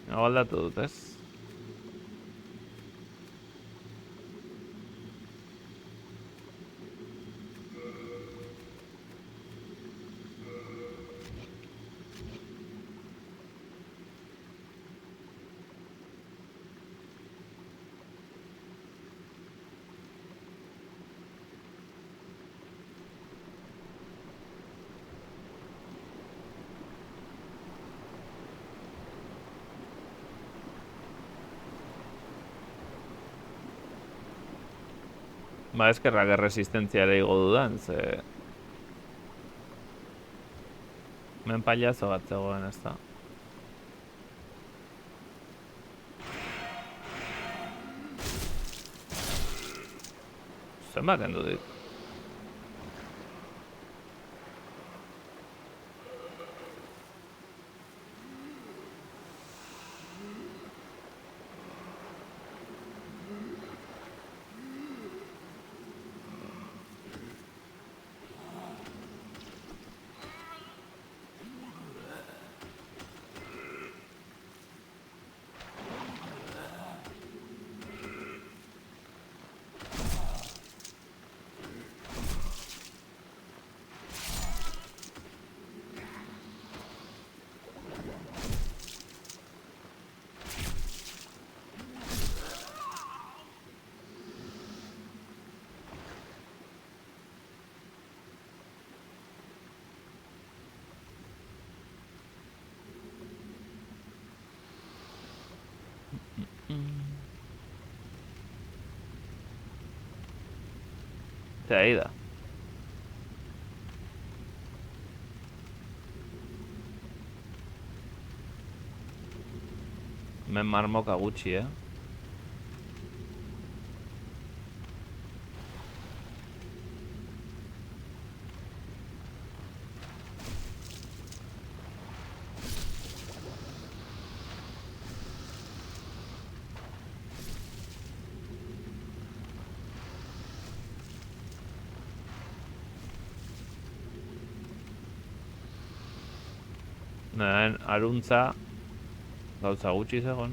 Hau aldatu dut, ez? Ba, eskerrak erresistentziara igo dudan, ze... Men pailazo bat zegoen, ez da. Zenbat kendu dit? Eta ahí da. Hemen marmoka gutxi, Aruntza gauza gutxi zegoen.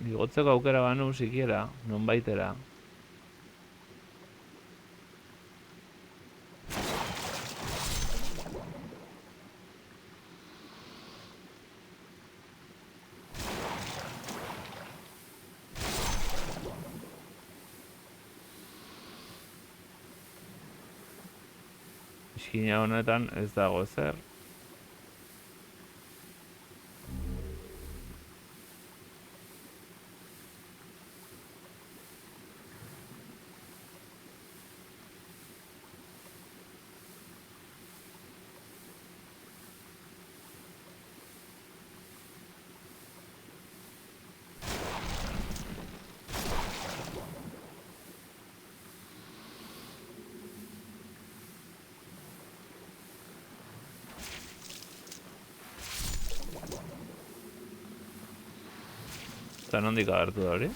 Igotzeko aukera banu sikiera, nonbaitera. Iskina honetan ez dago ezer. Eta nondik agertu da hori?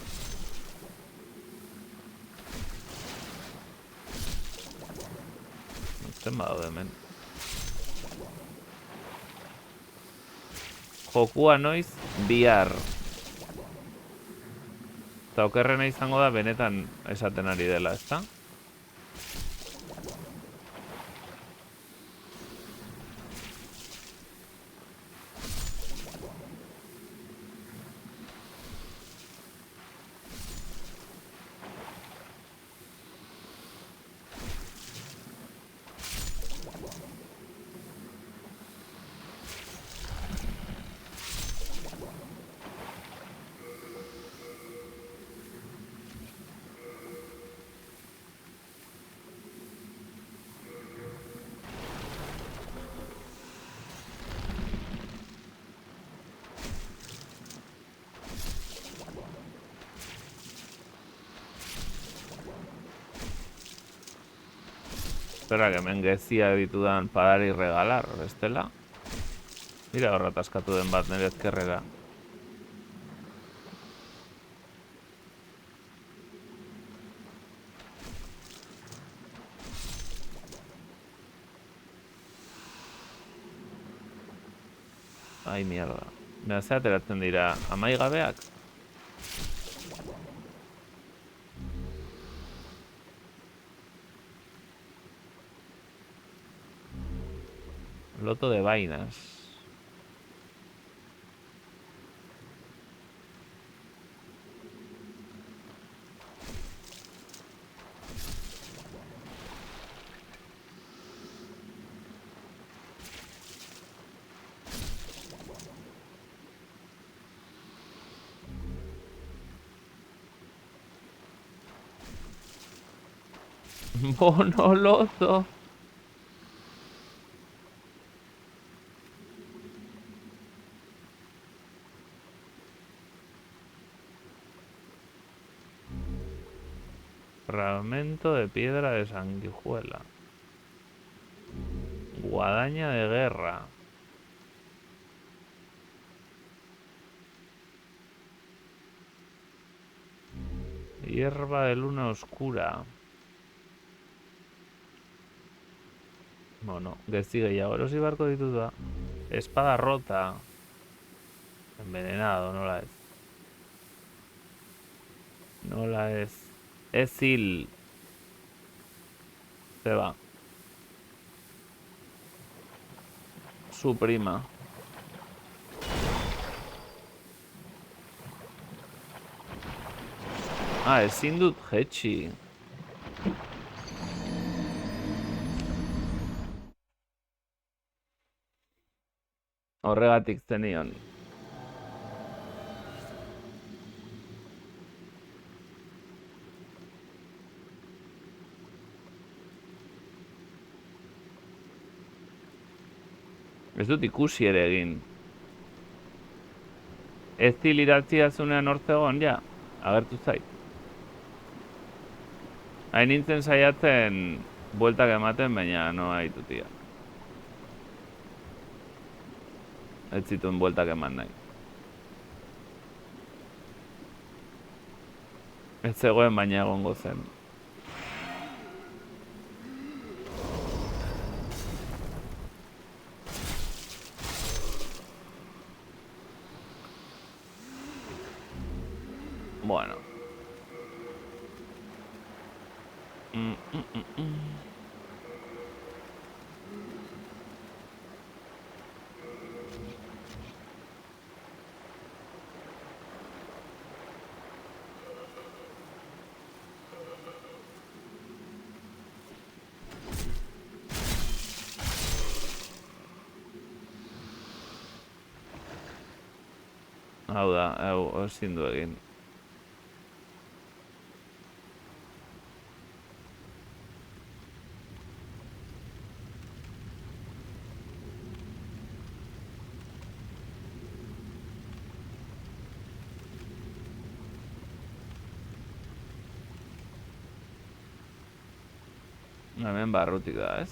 Zen badaude hemen. Jokua noiz bihar. Eta okerrena izango da benetan esaten ari dela, ezta? Espera, que hemen gezia ditudan padari regalar, bestela. Mira horra askatu den bat nire ezkerrera. Ai, mierda. Mira, ze ateratzen dira amaigabeak? Loto de vainas. Monoloto. Fragmento de piedra de sanguijuela. Guadaña de guerra. Hierba de luna oscura. Bueno, gezti gehiago erosi beharko ditut da. Espada rota. Envenenado, nola ez. Nola ez. Ezil. Se va. Su prima. Ah, ezin dut jetxi. Horregatik zenion. Ez dut ikusi ere egin. Ezil idatzia zunean hor zegoen, ja. Agertu zait. Hain nintzen saiatzen bueltak ematen, baina no haitutia. Ez zituen bueltak eman nahi. Ez zegoen baina egongo zen. Bueno. Hau da, ezin du egin. Hemen barrutik da, ez?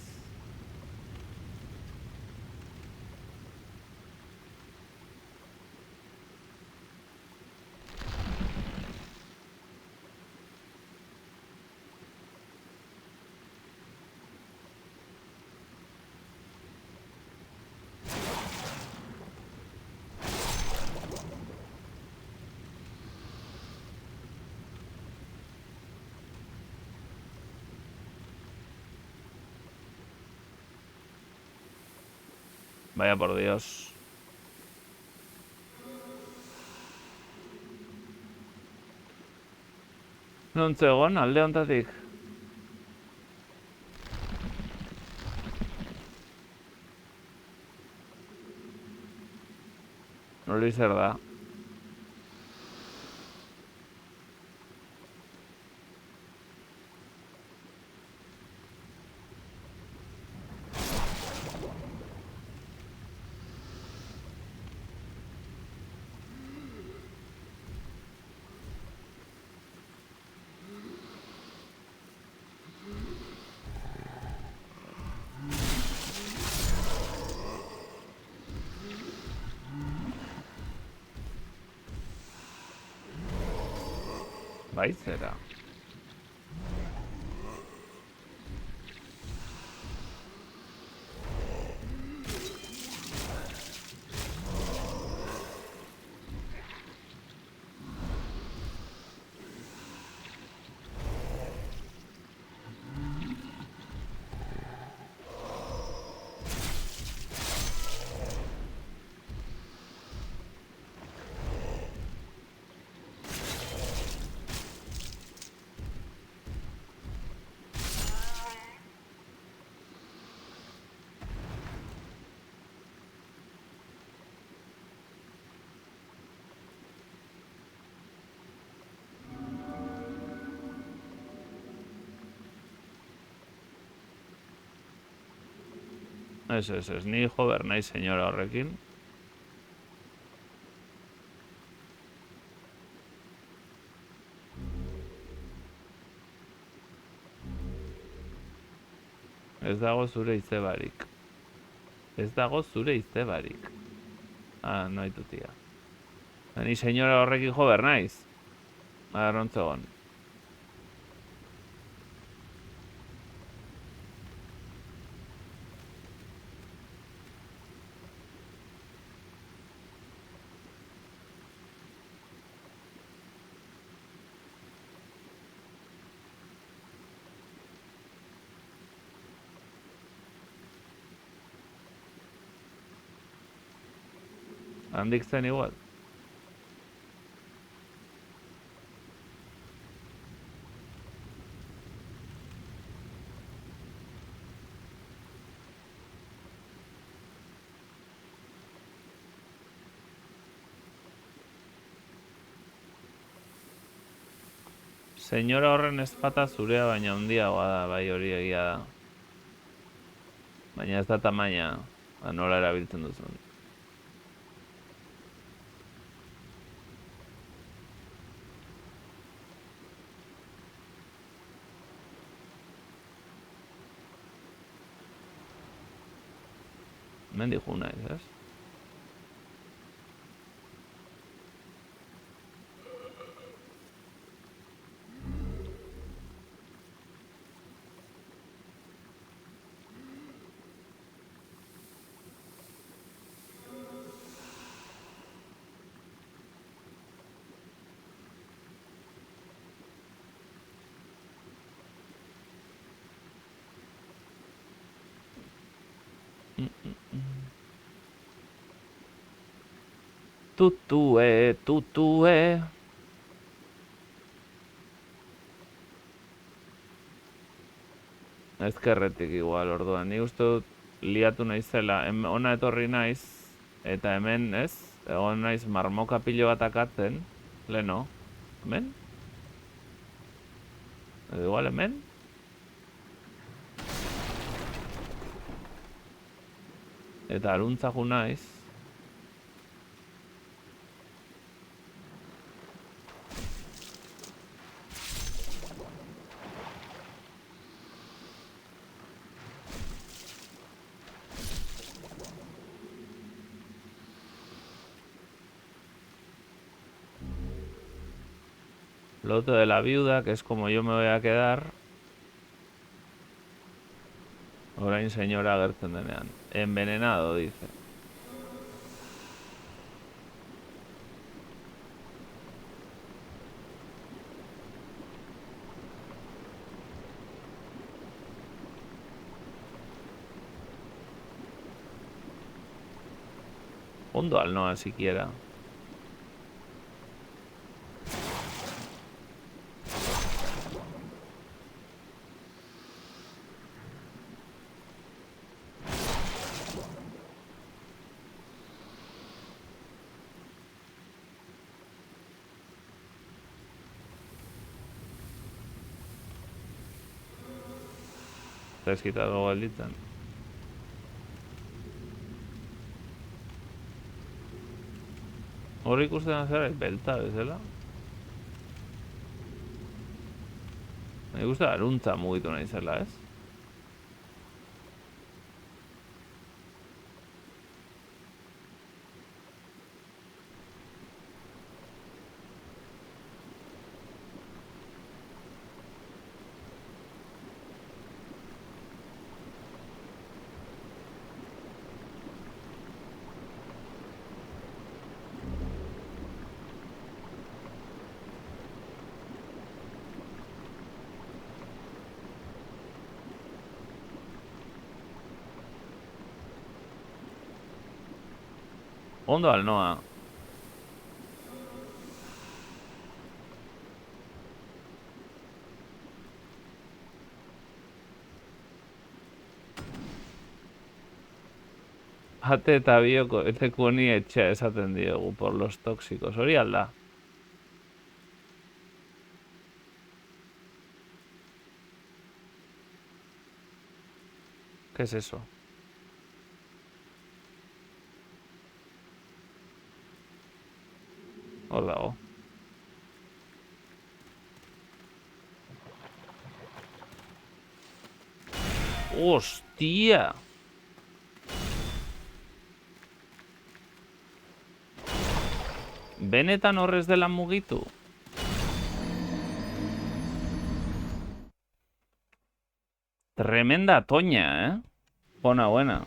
Vaya por Dios. Non zegoen alde hontatik. Hori zer da. Bai zera. Ez, ni jo behar nahi senyora horrekin. Ez dago zure izebarik. Ez dago zure izebarik. Ah, no haitutia. Ni senyora horrekin jo behar naiz. Arrontzegon. Handik zen igual. Senyora horren ezpata zurea baina handiagoa da, bai hori egia da. Baina ez da tamaina, nola erabiltzen duzun. Mendik jo naiz, ez? Tutue, tutue. Ezkerretik igual, orduan. Ni uste dut liatu naizela. Ona etorri naiz. Eta hemen, ez? Egon naiz marmoka pilo bat akatzen. Leno. Hemen? Edo igual hemen? Eta aruntza ju naiz. Loto de la viuda, que es como yo me voy a quedar. Orain señora agertzen denean. Envenenado, dice. Ondo al Noa siquiera. Zeskitago gelditzen. Hor ikusten azera belta bezala. Nik uste aruntza mugitu naizela, ez? Ondo al Noa. Ate eta bioko eteko honi etxea esaten diogu por los tóxicos. Hori alda. ¿Qué es eso? Hor dago. Hostia! Benetan horrez dela mugitu? Tremenda toña, ¿eh? Buena, buena.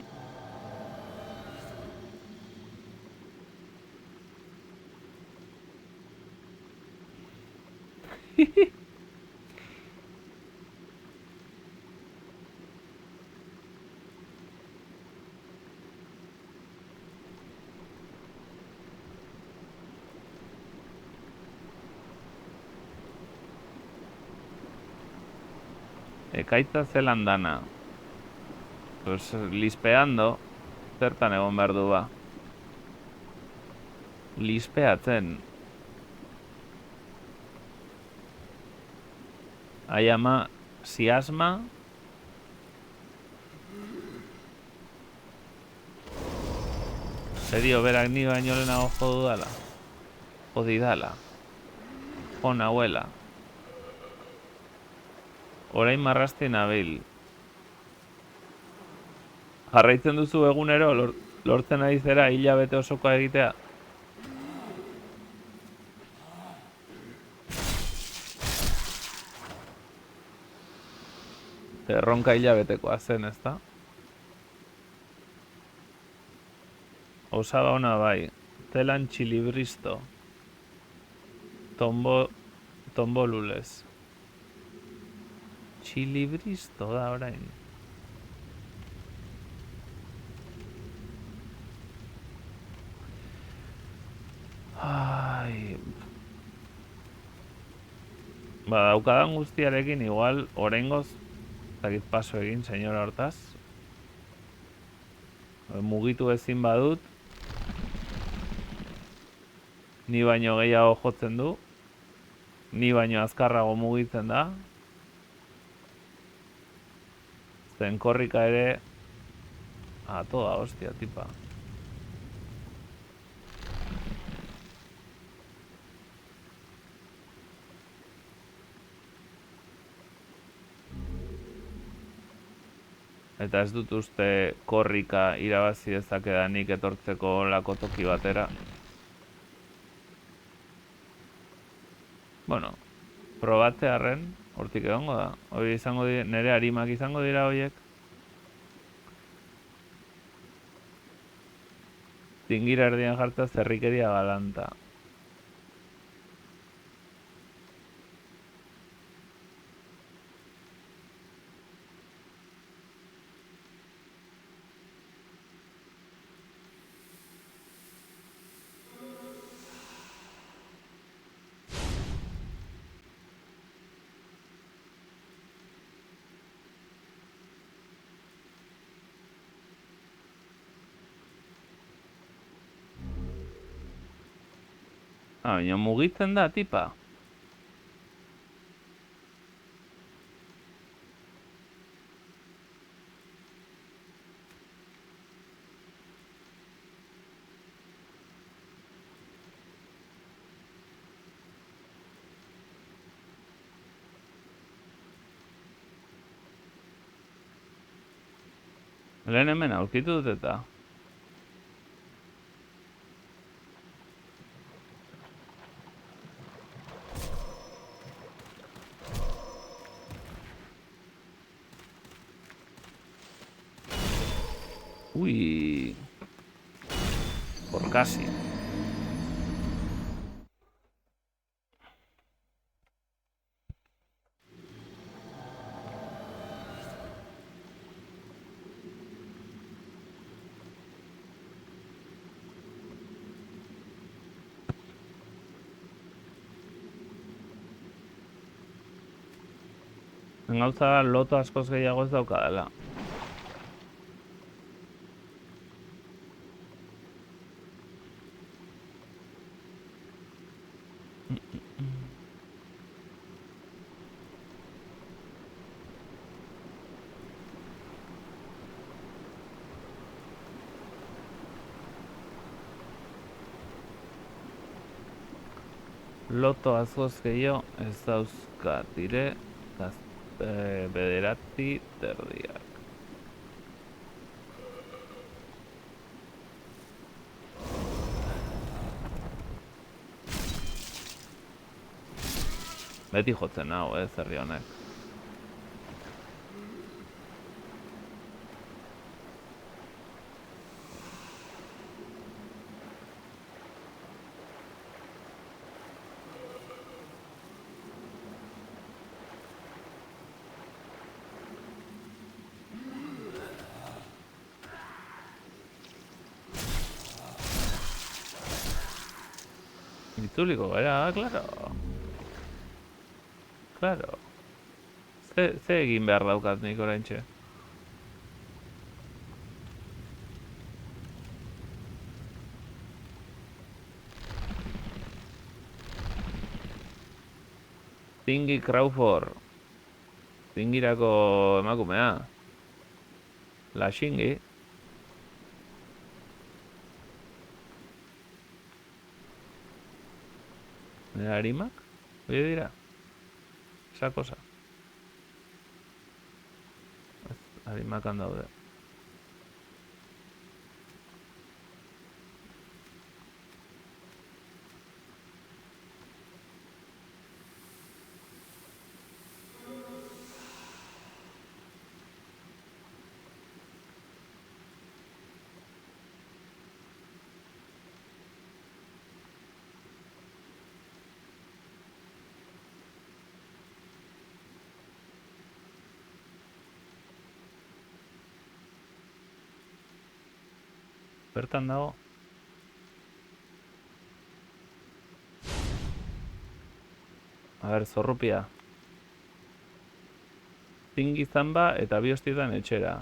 Ekaitza zelan dana. Pues lispeando. Zertan egon behar du ba. Lispeatzen. Ai ama, siasma. Serio, berak ni baino lehenago jo dudala. Jodidala. Jo nahuela. Orain marrasti nabil. Jarraitzen duzu egunero, lortzen ari zera hilabete osokoa egitea. Erronka hilabetekoa zen, ezta? Osaba ona bai. Telan txilibristo. Tombo lulez. Txilibristo da orain. Ai... Ba, daukadan guztiarekin igual, oraingoz, zakit paso egin, senyora hortaz. Mugitu ezin badut. Ni baino gehiago jotzen du. Ni baino azkarrago mugitzen da. Zen korrika ere... A toda hostia, tipa. Eta ez dut uste korrika irabazi dezakedanik etortzeko lako toki batera. Bueno, probatzearren, hortik egongo da. Hori izango dira, nire harimak izango dira horiek. Dingira erdian jartza zerrikeria galanta. Baina mugitzen da, tipa. Lehen hemen aurkitu dut eta. Ui. Por casi. Gauza da loto askoz gehiago ez daukadala. Loto azoz gehiago ez dauzkat dire bederatzi terdiak. Beti jotzen hau, herri honek. Itzuliko gara, claro. Claro. Ze egin behar daukat nik oraintxe? Cindy Crawford. Cindyrako emakumea. La Shingy. Nera harimak? Oie dira? Esa cosa. Harimakan daude. Bertan dago. A ber, zorrupia. Zingi zamba eta bi hostietan etxera.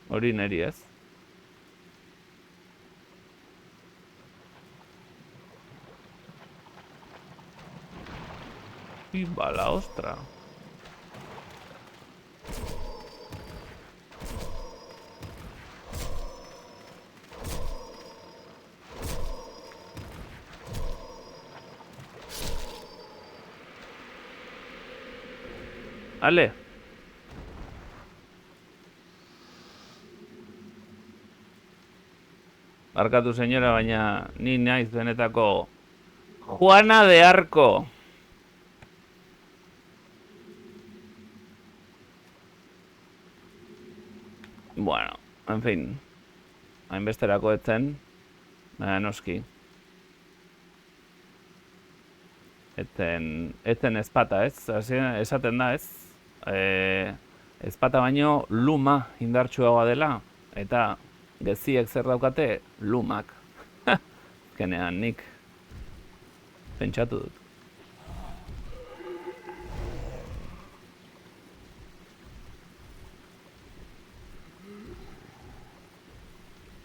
Hori neri ez? Bala ostra. Ale. Barkatu, señora, baina ni naiz benetako Juana de Arco. Bueno, en fin. Hainbesterako etzen. Noski. Etzen ezpata, ez? Esaten da, ez? Ezpata baino luma indartsuagoa dela, eta geziek zer daukate lumak. Kenean nik pentsatu dut.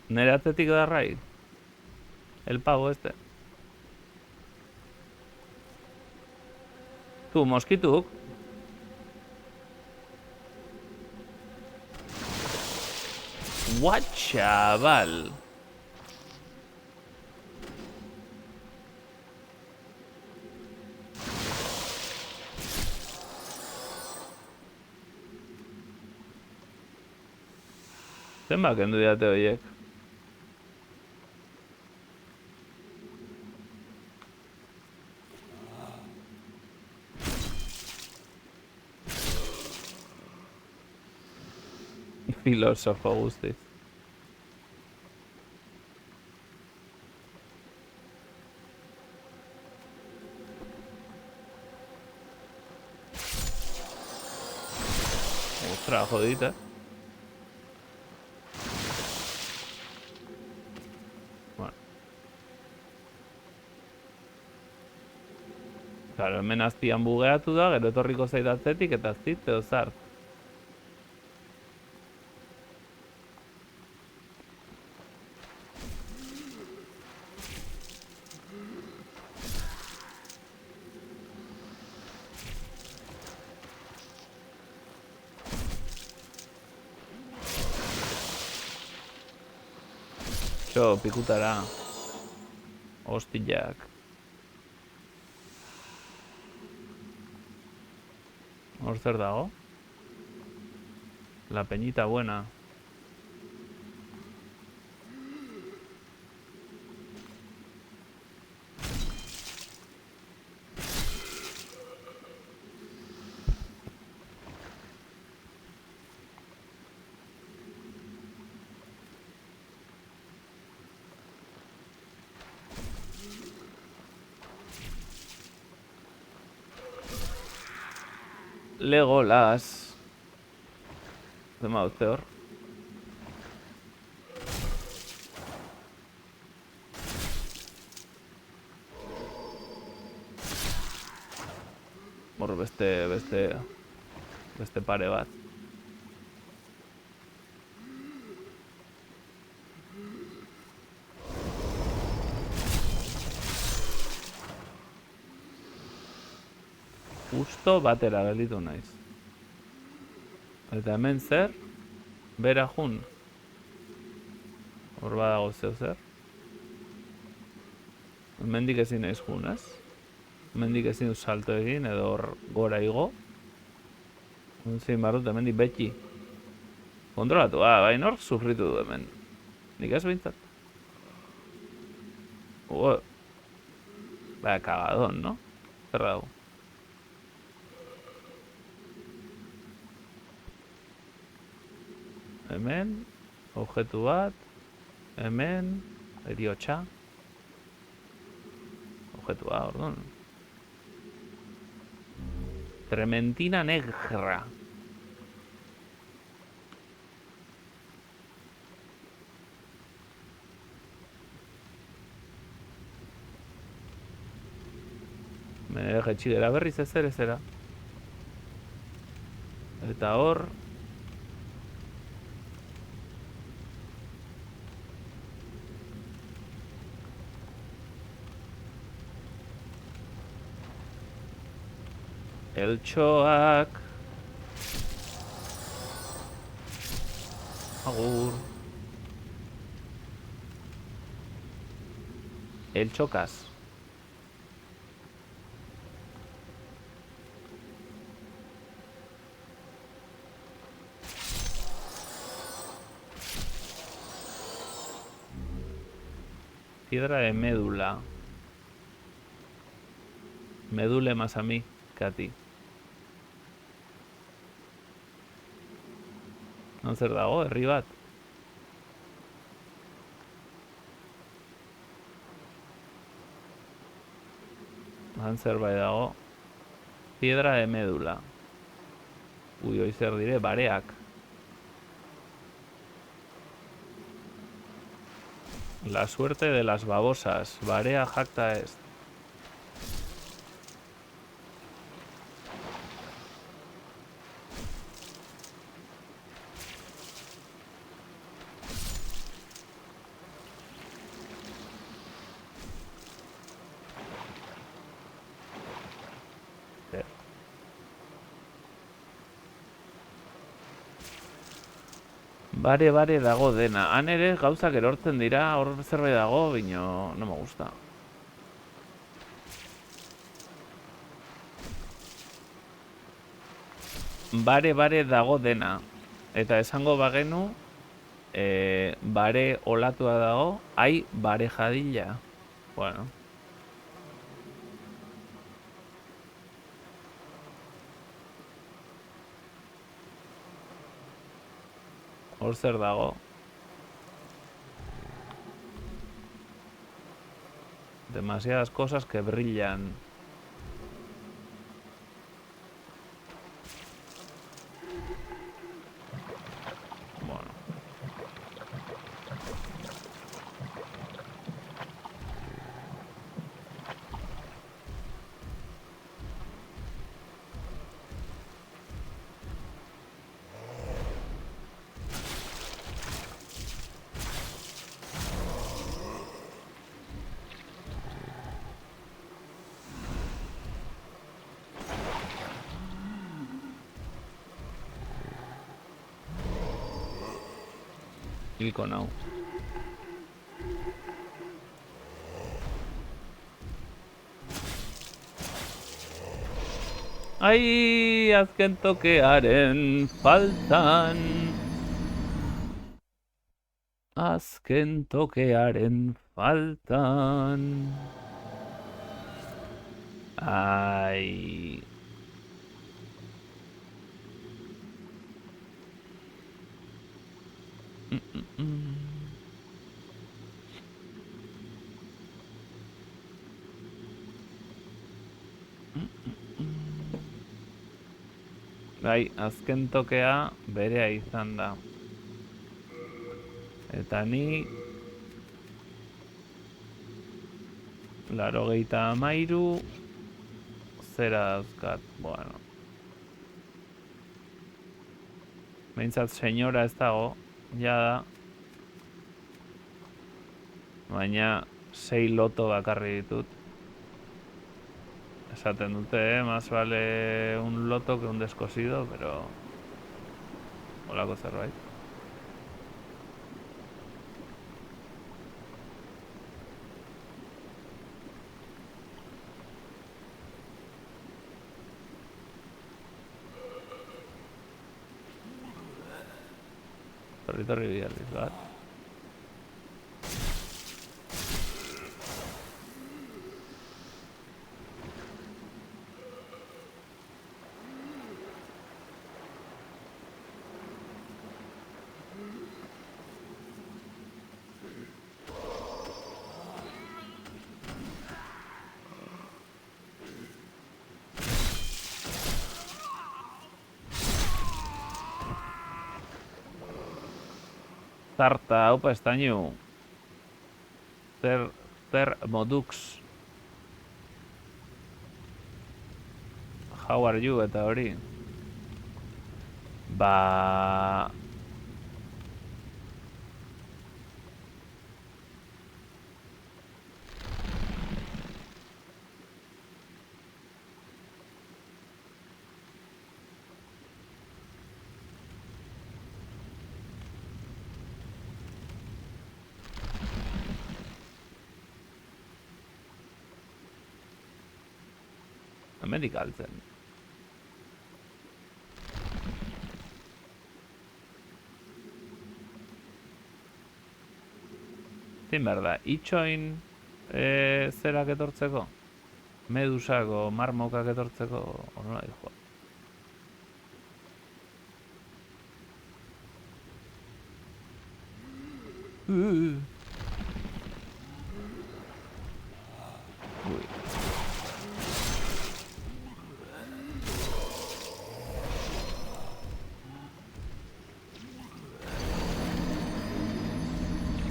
Nere atzetik darrai. El pavo este. Tu, moskituk. What, chaval? Zenba kendu diate horiek? Filosofo guztiz. Ostra, jodita. Bueno. Claro, hemen azpian bugeatu da, gero etorriko zait atzetik eta zit edo zart. Pikutara. Hostiak. Hor zer dago? La peñita buena. Legolas. Zema dute hor. Hor beste pare bat. Justo batera gelditu naiz. Eta hemen zer? Bera jun. Hor badago zeu zer. Hemendik ezin naiz jun, ez? Hemendik ezin dut salto egin edo hor gora igo. Zein barrut hemendik beti. Kontrolatu, bain hor sufritu du hemen. Nik ez bintzat. Baya kagadon, no? Zer dago? Hemen, objektu bat, hemen, heriotxa. Objektua, orduan. Trementina negra. Jetxigera berriz ezera. Eta hor... Eltxoak... Agur... Eltxokaz. Piedra de médula. Me duele más a mí que a ti. Non zer dago, herri bat. Han zerbait dago. Piedra de médula. Ui, hoi zer dire, bareak. La suerte de las babosas. Barea jacta est. Bare dago dena. Han ere gauzak erortzen dira, hor zerbait dago, bino no me gusta. Bare dago dena. Eta esango bagenu, bare olatua dago, ai bare jadilla. Bueno. Hor zer dago. Demasiadas cosas que brillan. Bueno. Hilko nau. Ai, azken tokearen faltan. Azken tokearen faltan. Ai. Bai, azken tokea berea izan da. Eta ni... 83 zera dauzkat, bueno. Behintzat senyora ez dago, jada. Baina 6 loto bakarri ditut. Esaten dute, más vale un loto que un descosido, pero... Holako zerbait. Torri biarriz bat. Tarta, haupa estainu. Ter modux. How are you eta hori? Ba... Hemendik altzen. Zin behar da, itxoin zerak etortzeko? Medusako, marmokak etortzeko, nola dihoa?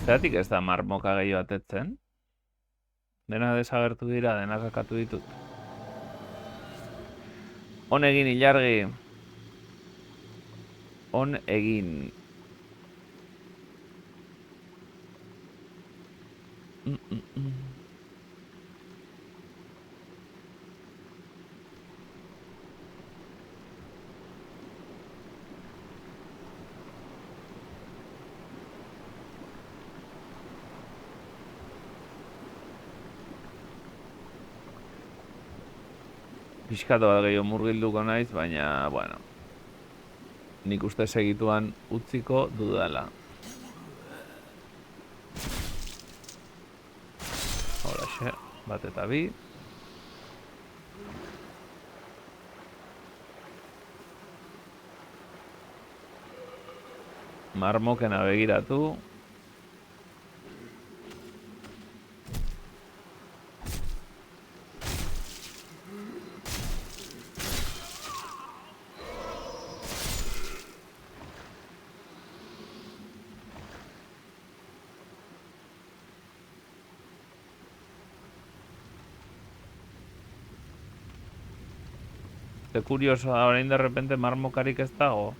Zeratik ez da marmoka gehiago atetzen? Dena desagertu dira, denak akatu ditut. On egin, ilargi. On egin. Pixkatu bat gehiago murgilduko naiz, baina, bueno, nik uste segituan utziko dudala. Horaxe, bat eta bi. Marmokena begiratu. Ze kuriosoa, orain de repente marmokarik ez dago.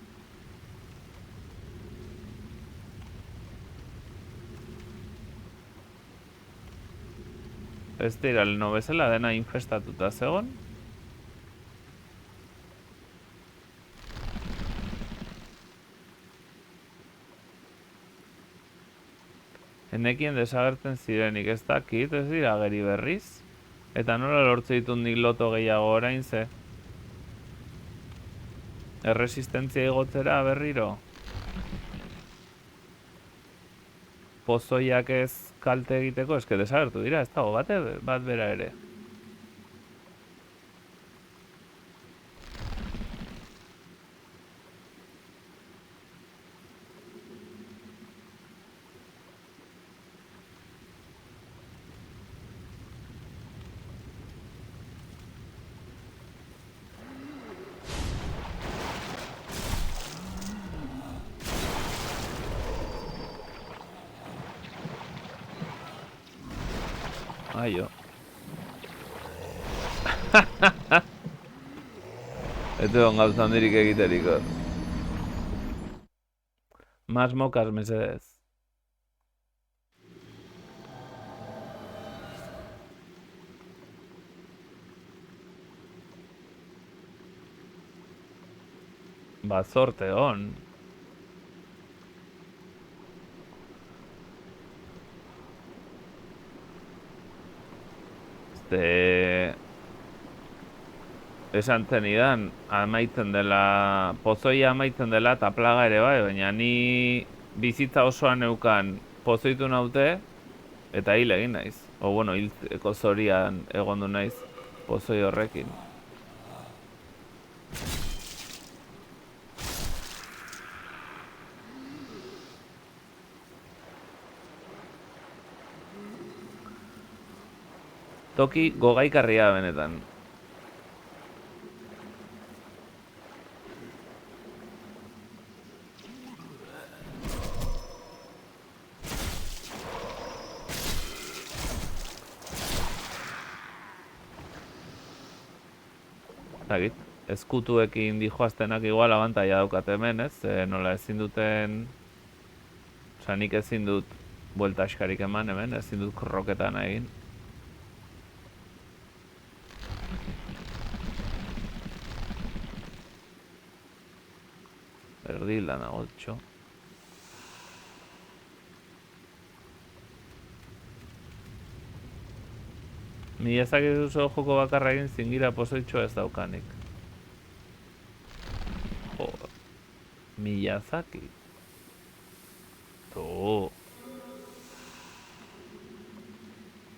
Ez dira, leno bezala dena infestatuta zegon. Enekien desagertzen zirenik, ez dakit, ez dira ageri berriz. Eta nola lortze ditut nik loto gehiago orain ze. Erresistentzia igotzera berriro. Pozoiak ez kalte egiteko, eske desagertu dira, ez dago bat bera ere. Aio. Ez egon gauza handirik egiteriko. Más mocas, mesedez. Ba, zorte hon. Esan zenidan, amaitzen dela, pozoia amaitzen dela eta plaga ere bai, baina ni bizitza osoan neukan pozoitu naute eta hil egin naiz. O bueno, hiltzeko zorian egondu naiz pozoi horrekin. Toki gogaikarria benetan. Zagit, ezkutuekin dijoaztenak igual abantaia daukat hemen, ez? Nola ezin duten... Osa, nik ezin dut buelta askarik eman hemen, ezin dut kroketan egin. Erdila nagotxo. Miyazaki duzu joko bakarra egin zingira pozoitxoa ez daukanik. Jo, Miyazaki.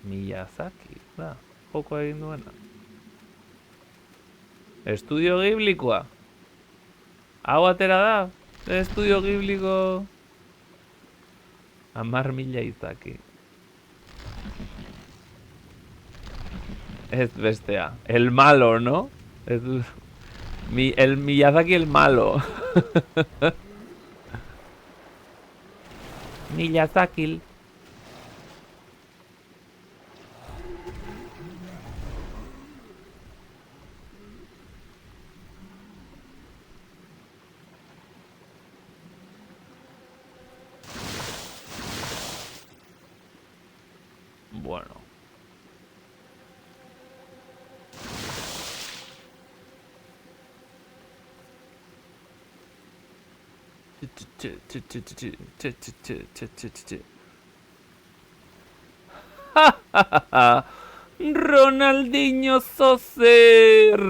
Miyazaki, da, joko egin duena. Estudio Ghiblikoa. Hau atera da, Estudio Ghibliko... 10.000 izaki. Ez bestea, el malo, ¿no? El Miyazaki el malo. Miyazaki. Bueno. Ronaldinho Soser.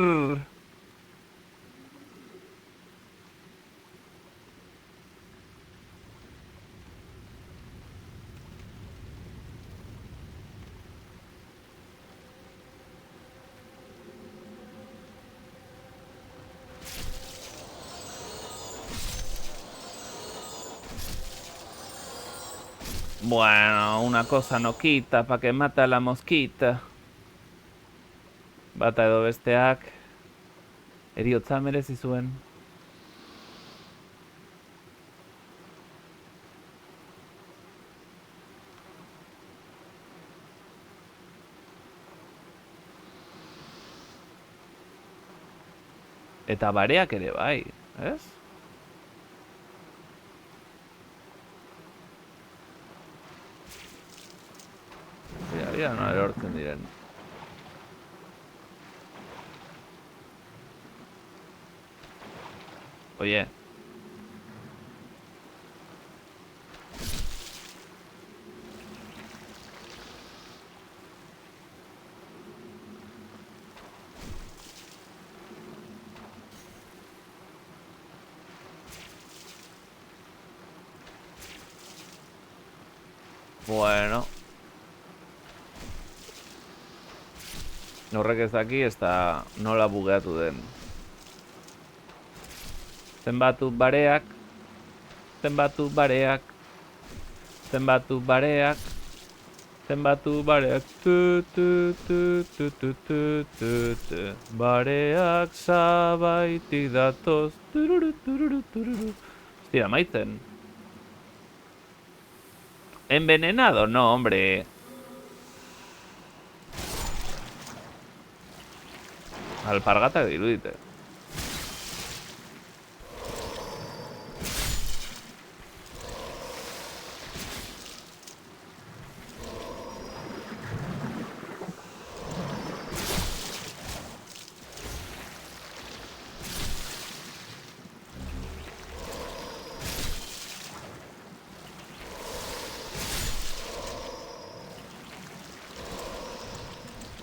Bueno, una cosa no quita pa' que mata la mosquita. Bata edo besteak heriotza merezi zuen. Eta bareak ere bai, ez? Bira, no erortzen diren. Oye. Bueno. Horrek ez daki ez da nola bugeatu den. Zenbatu bareak. Zenbatu bareak. Zenbatu bareak. Zenbatu bareak. Bareak zabaitik datoz. Hostia, maitzen. Envenenado, no, hombre. Alpargatak dirudite.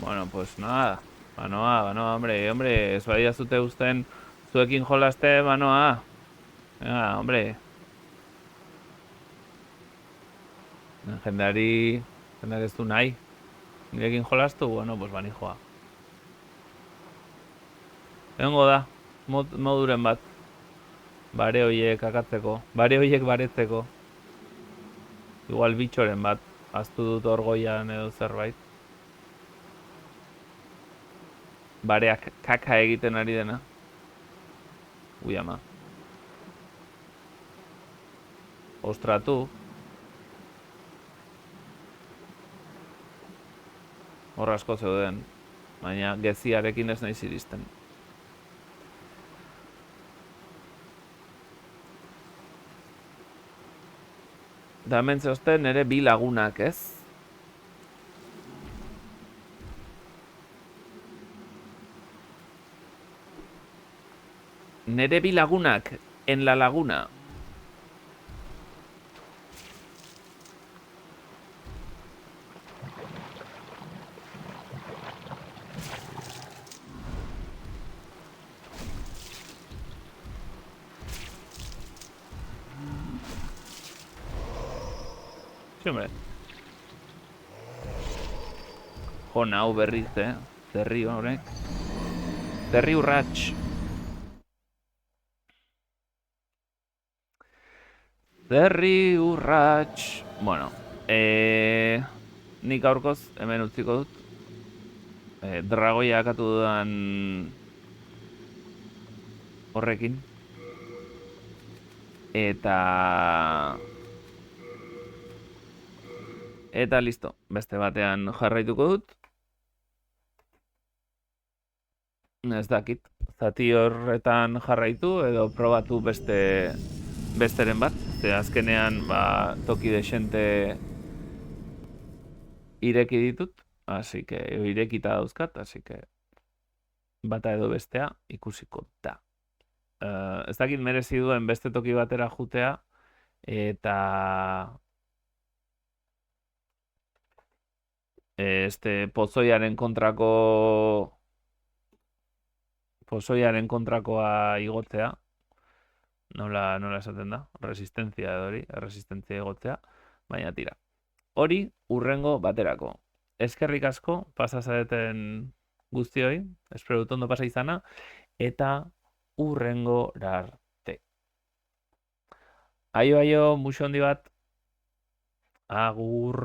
Bueno, pues nada. Banoa, hombre, ez bai azute usten zuekin jolaste, banoa. Venga, hombre. Jendeari ez du nahi. Nirekin jolastu, bueno, pues bani joa. Egongo da, moduren bat. Bare hoiek akatzeko, bare hoiek baretzeko. Igual bitxoren bat, aztu dut orgoian edo zerbait. Bareak kaka egiten ari dena. Ui ama. Ostratu. Hor asko zeuden. Baina geziarekin ez naiz iristen. Da hemen zeozten nere bi lagunak, ez? Nere bi lagunak en la laguna. Sí, hombre. Jo, nau berriz, Zerri horrek. Zerri urrats. Zerri urrats. Bueno, nik aurkoz hemen utziko dut. Dragoia akatu dudan horrekin. Eta listo, beste batean jarraituko dut. Ez dakit, zati horretan jarraitu edo probatu besteren bat. Ze azkenean toki desente ireki ditut, así que irekita dauzkat, así que bata edo bestea ikusiko da. Ez dakit merezi duen beste toki batera jutea eta pozoiaren kontrakoa igotzea. Nola esaten da? Resistentzia edo hori, resistentzia igotzea, baina tira. Hori urrengo baterako. Eskerrik asko pasa zareten guztioi, espero dut ondo pasa izana, eta urrengo arte. Aio, muxo handi bat. Agur.